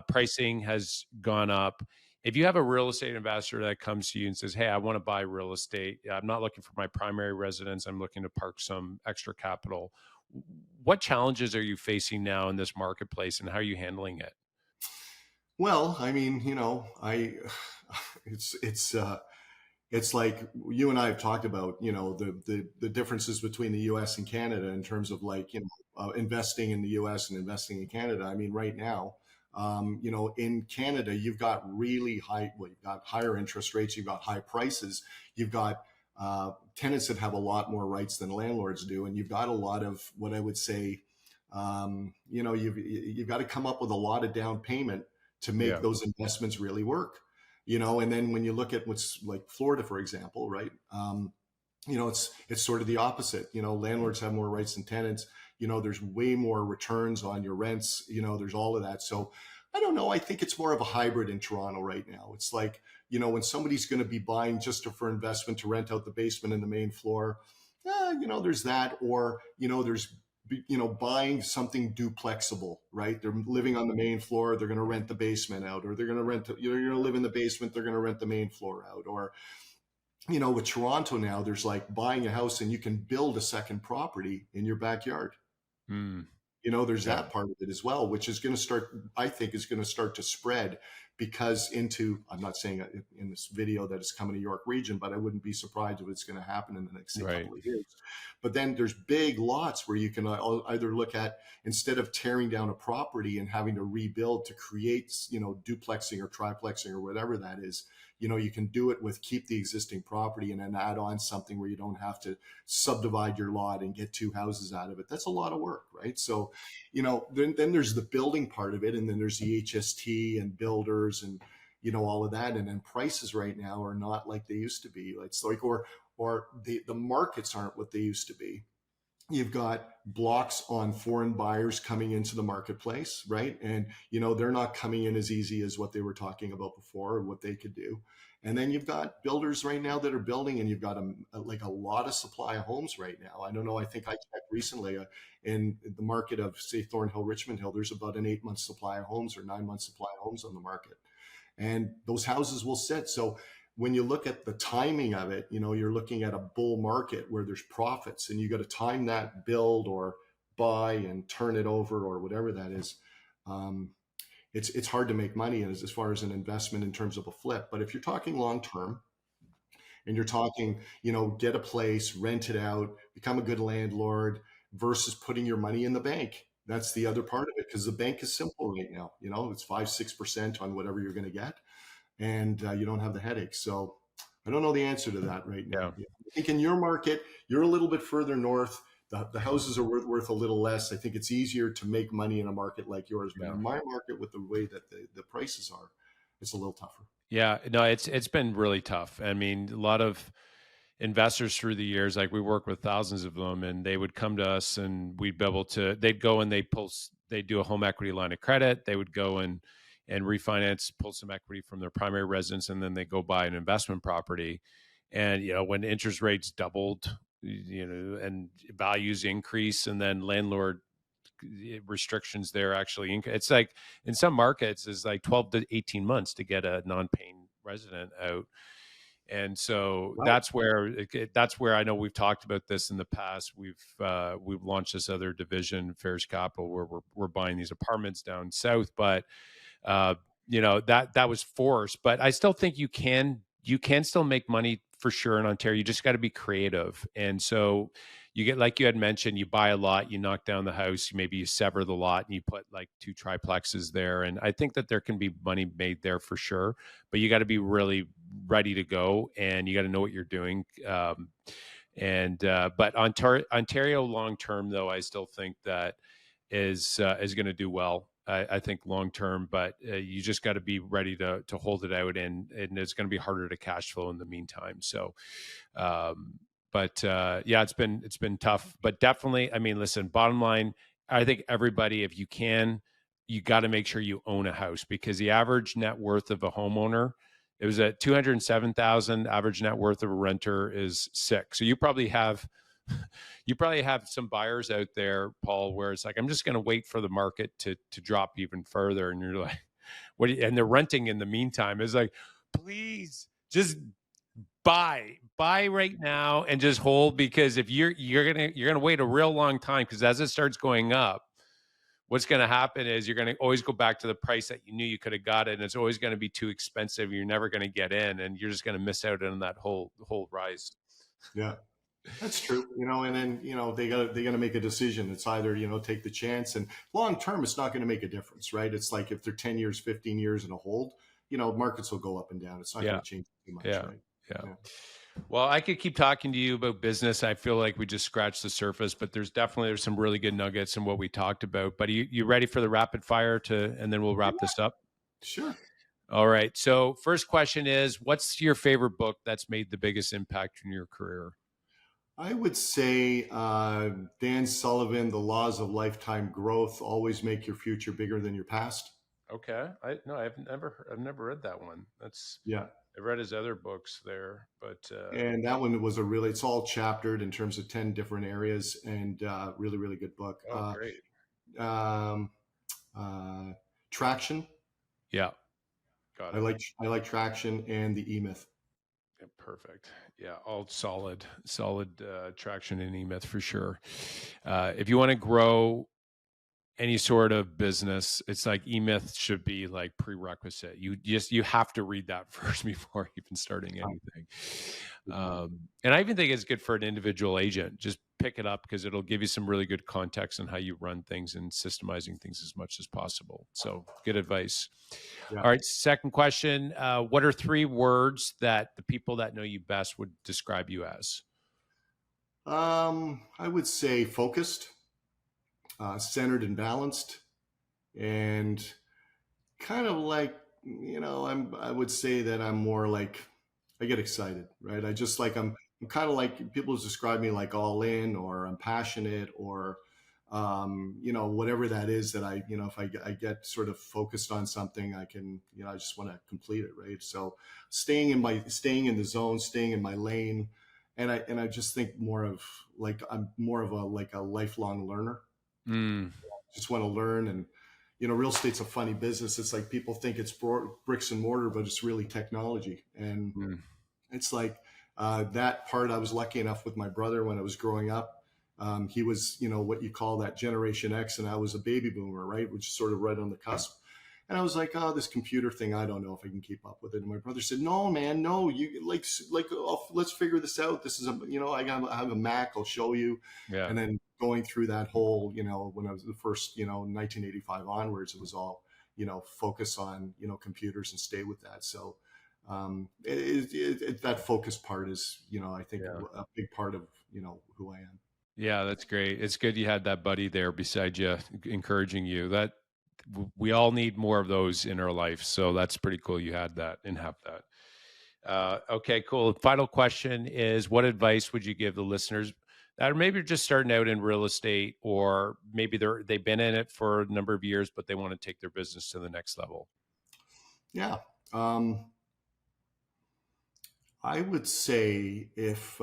Pricing has gone up. If you have a real estate investor that comes to you and says, "Hey, I want to buy real estate. I'm not looking for my primary residence. I'm looking to park some extra capital." What challenges are you facing now in this marketplace, and how are you handling it? Well, I mean, it's it's uh, it's like you and I have talked about, the differences between the U.S. and Canada in terms of like, investing in the U.S. and investing in Canada. I mean, right now, in Canada, you've got you've got higher interest rates, you've got high prices, you've got tenants that have a lot more rights than landlords do, and you've got a lot of what I would say, you've got to come up with a lot of down payment to make Yeah, those investments really work. And then when you look at what's like Florida, for example, right? It's sort of the opposite. Landlords have more rights than tenants. There's way more returns on your rents. There's all of that. So I don't know. I think it's more of a hybrid in Toronto right now. It's like, when somebody's going to be buying just for investment to rent out the basement and the main floor, there's that. Or, there's buying something duplexable, right? They're living on the main floor, they're going to rent the basement out, or they're going to you're going to live in the basement, they're going to rent the main floor out. Or, with Toronto now, there's like buying a house and you can build a second property in your backyard. mm, There's yeah, that part of it as well, which is going to start, I think, is going to start to spread because I'm not saying in this video that it's coming to York region, but I wouldn't be surprised if it's going to happen in the next, say, right. couple of years. But then there's big lots where you can either look at, instead of tearing down a property and having to rebuild to create, duplexing or triplexing or whatever that is, you can do it with keep the existing property and then add on something where you don't have to subdivide your lot and get two houses out of it. That's a lot of work, right? So, then there's the building part of it, and then there's the HST and builders and all of that, and then prices right now are not like they used to be. It's like, or the markets aren't what they used to be. You've got blocks on foreign buyers coming into the marketplace, right? And they're not coming in as easy as what they were talking about before or what they could do. And then you've got builders right now that are building, and you've got a lot of supply of homes right now. I don't know. I think I checked recently, in the market of, say, Thornhill, Richmond Hill, there's about an 8-month supply of homes or 9-month supply of homes on the market, and those houses will sit. So when you look at the timing of it, you're looking at a bull market where there's profits, and you got to time that build or buy and turn it over or whatever that is. Um, it's hard to make money as far as an investment in terms of a flip. But if you're talking long term and you're talking, get a place, rent it out, become a good landlord versus putting your money in the bank. That's the other part of it, because the bank is simple right now. It's 5-6% on whatever you're going to get, and you don't have the headache. So I don't know the answer to that right now. Yeah, Yeah. I think in your market, you're a little bit further north. The houses are worth a little less. I think it's easier to make money in a market like yours. But yeah. in my market, with the way that the prices are, it's a little tougher. Yeah, no, it's been really tough. I mean, a lot of investors through the years, like we work with thousands of them, and they would come to us, and we'd be able to. They'd go and they'd do a home equity line of credit. They would go and refinance, pull some equity from their primary residence, and then they go buy an investment property. And when interest rates doubled, and values increase, and then landlord restrictions there actually it's like in some markets is like 12 to 18 months to get a non-paying resident out. And so Wow. that's where I know we've talked about this in the past. We've launched this other division, Faris Capital, where we're buying these apartments down south. But uh, that was forced. But I still think you can still make money for sure in Ontario. You just got to be creative. And so you get, like you had mentioned, you buy a lot, you knock down the house, maybe you sever the lot and you put like 2 triplexes there. And I think that there can be money made there for sure, but you got to be really ready to go and you got to know what you're doing. But Ontario long term, though, I still think that is going to do well. I think long term, but you just got to be ready to hold it out, and it's going to be harder to cash flow in the meantime. So, um, yeah, it's been tough, but definitely, I mean, listen, bottom line, I think everybody, if you can, you got to make sure you own a house, because the average net worth of a homeowner, it was at 207,000. Average net worth of a renter is 6. So you probably have some buyers out there, Paul, where it's like, I'm just going to wait for the market to drop even further, and you're like, and they're renting in the meantime. It's like, please just buy right now and just hold, because if you're gonna wait a real long time, because as it starts going up, what's going to happen is you're going to always go back to the price that you knew you could have got it, and it's always going to be too expensive. You're never going to get in, and you're just going to miss out on that whole rise. Yeah. That's true, and then they got to make a decision. It's either take the chance, and long term, it's not going to make a difference, right? It's like if they're 10 years, 15 years in a hold, markets will go up and down. It's not going to change too much, Yeah. right? Yeah. Well, I could keep talking to you about business. I feel like we just scratched the surface, but there's some really good nuggets in what we talked about. But you ready for the rapid fire and then we'll wrap this up? Sure. All right. So first question is, what's your favorite book that's made the biggest impact in your career? I would say Dan Sullivan, The Laws of Lifetime Growth. Always make your future bigger than your past. Okay. I've never read that one. Yeah. I read his other books there, but and that one was it's all chaptered in terms of 10 different areas, and really, really good book. Oh, great. Traction. Yeah. Got it. I like Traction and the E-Myth. Yeah, perfect. Yeah, all solid traction in E-Myth for sure. If you want to grow any sort of business, it's like E-Myth should be like prerequisite. You have to read that first before even starting anything. And I even think it's good for an individual agent. Just pick it up, because it'll give you some really good context on how you run things and systemizing things as much as possible. So good advice. Yeah. All right. Second question. What are 3 words that the people that know you best would describe you as? I would say focused, centered and balanced, and kind of like, I would say that I'm more like, I get excited, right? I'm kind of like, people describe me like all in, or I'm passionate, or, whatever that is that if I get sort of focused on something, I can, I just want to complete it. Right. So staying in the zone, staying in my lane. And I just think more of like, I'm more of a lifelong learner. Just want to learn. And, real estate's a funny business. It's like people think it's bricks and mortar, but it's really technology. And it's like that part. I was lucky enough with my brother when I was growing up. He was, what you call that Generation X, and I was a baby boomer, right? Which is sort of right on the cusp. And I was like, oh, this computer thing, I don't know if I can keep up with it. And my brother said, no, man, no, you let's figure this out. This is I have a Mac, I'll show you. Yeah. And then going through that whole, when I was the first, 1985 onwards, it was all, focus on, computers and stay with that. So that focus part is, I think a big part of, who I am. Yeah, that's great. It's good you had that buddy there beside you, encouraging you. That we all need more of those in our life. So that's pretty cool. You had that and have that. Okay, cool. Final question is, what advice would you give the listeners that are maybe just starting out in real estate, or maybe they've been in it for a number of years, but they want to take their business to the next level? Yeah. I would say if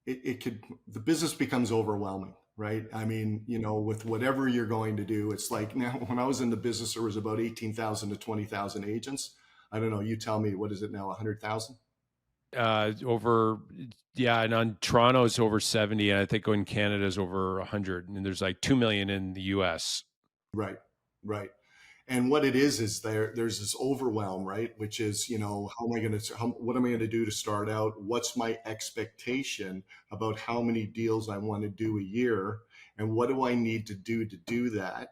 the business becomes overwhelming, right? I mean, with whatever you're going to do, it's like now when I was in the business, there was about 18,000 to 20,000 agents. I don't know. You tell me, what is it now? 100,000? And on Toronto it's over 70, and I think in Canada is over 100, and there's like 2 million in the US. Right. And what it is there's this overwhelm, right? Which is, what am I going to do to start out? What's my expectation about how many deals I want to do a year? And what do I need to do that?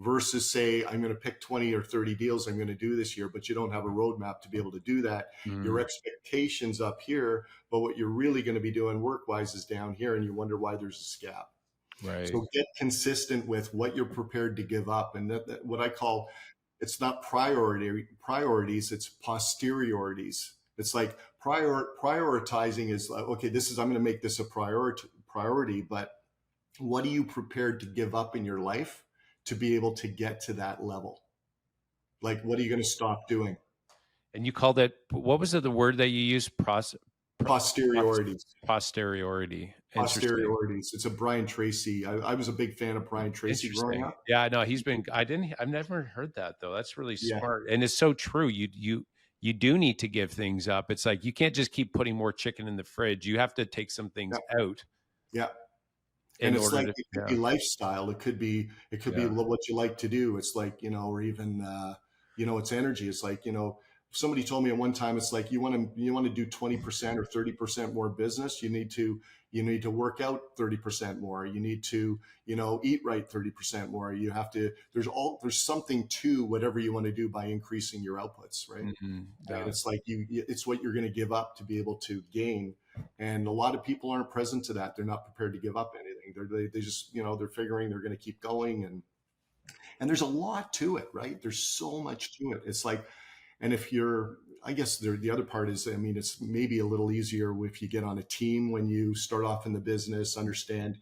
versus say, I'm going to pick 20 or 30 deals I'm going to do this year, but you don't have a roadmap to be able to do that. Your expectations up here, but what you're really going to be doing work-wise is down here, and you wonder why there's a gap. Right. So get consistent with what you're prepared to give up. And that what I call, it's not priorities, it's posteriorities. It's like prioritizing is like, okay, I'm going to make this a priority, but what are you prepared to give up in your life to be able to get to that level? Like, what are you going to stop doing? And you called it, what was it, the word that you used? Posteriorities. Posteriority. Posteriorities. It's a Brian Tracy. I was a big fan of Brian Tracy growing up. Yeah, no, I've never heard that though. That's really smart. And it's so true. You do need to give things up. It's like, you can't just keep putting more chicken in the fridge. You have to take some things out. Yeah. And it's like, it could be lifestyle. It could be what you like to do. It's like, or even, it's energy. It's like, somebody told me at one time, it's like, you want to do 20% or 30% more business. You need to work out 30% more. You need to, eat right 30% more. You have to, there's something to whatever you want to do by increasing your outputs. Right. And it's like, it's what you're going to give up to be able to gain. And a lot of people aren't present to that. They're not prepared to give up anything. They just, they're figuring they're going to keep going. And there's a lot to it, right? There's so much to it. It's like, and if I guess the other part is, it's maybe a little easier if you get on a team when you start off in the business, understand,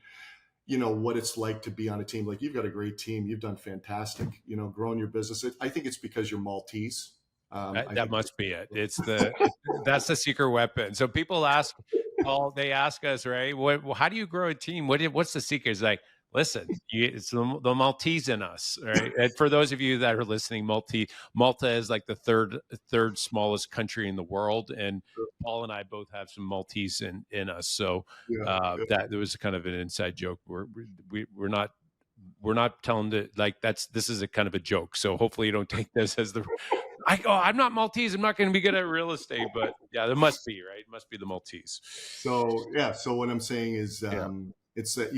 what it's like to be on a team. Like, you've got a great team. You've done fantastic, growing your business. I think it's because you're Maltese. That must be it. That's the secret weapon. So people ask, Paul, they ask us, right? How do you grow a team? What's the secret? It's like, listen, it's the Maltese in us, right? And for those of you that are listening, Malta is like the third smallest country in the world, and Paul and I both have some Maltese in us. So that there was kind of an inside joke. We're not telling this is a kind of a joke. So hopefully you don't take this as I'm not Maltese. I'm not going to be good at real estate, but yeah, there must be, right? It must be the Maltese. So what I'm saying is, it's that,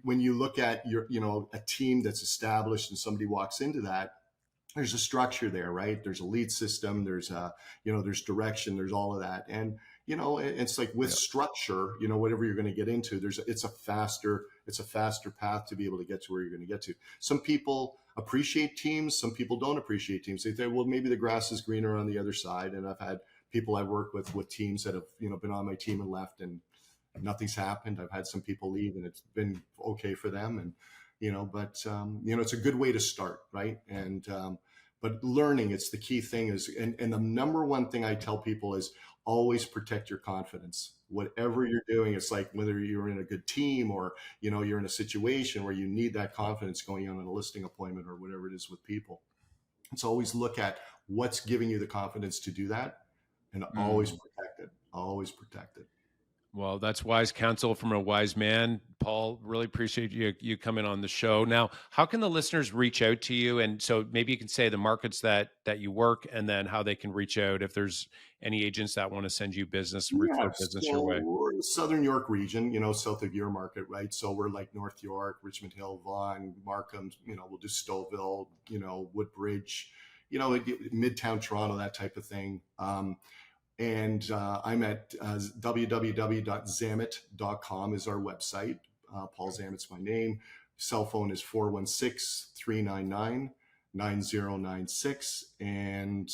when you look at a team that's established and somebody walks into that, there's a structure there, right? There's a lead system, there's there's direction, there's all of that. And, it's like with structure, whatever you're going to get into, it's a faster path to be able to get to where you're going to get to. Some people appreciate teams. Some people don't appreciate teams. They say, well, maybe the grass is greener on the other side. And I've had people I've worked with teams that have, been on my team and left, and nothing's happened. I've had some people leave and it's been okay for them. And, it's a good way to start. Right. And, but learning, it's the key thing and the number one thing I tell people is always protect your confidence. Whatever you're doing, it's like whether you're in a good team or, you're in a situation where you need that confidence going on a listing appointment or whatever it is with people. It's always look at what's giving you the confidence to do that and always protect it. Well, that's wise counsel from a wise man. Paul, really appreciate you coming on the show. Now, how can the listeners reach out to you? And so maybe you can say the markets that you work, and then how they can reach out if there's any agents that want to send you business, refer business your way. We're in the Southern York region, south of your market, right? So we're like North York, Richmond Hill, Vaughan, Markham, we'll do Stouffville, Woodbridge, Midtown Toronto, that type of thing. And I'm at www.zammit.com is our website. Paul Zammit's my name. Cell phone is 416-399-9096. And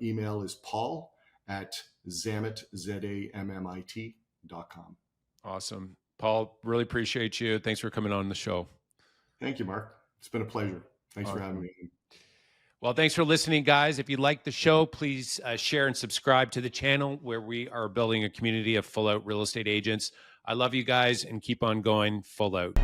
email is paul@zammit, ZAMMIT.com. Awesome. Paul, really appreciate you. Thanks for coming on the show. Thank you, Mark. It's been a pleasure. Thanks for having me. Well, thanks for listening, guys. If you like the show, please share and subscribe to the channel, where we are building a community of full out real estate agents. I love you guys, and keep on going full out.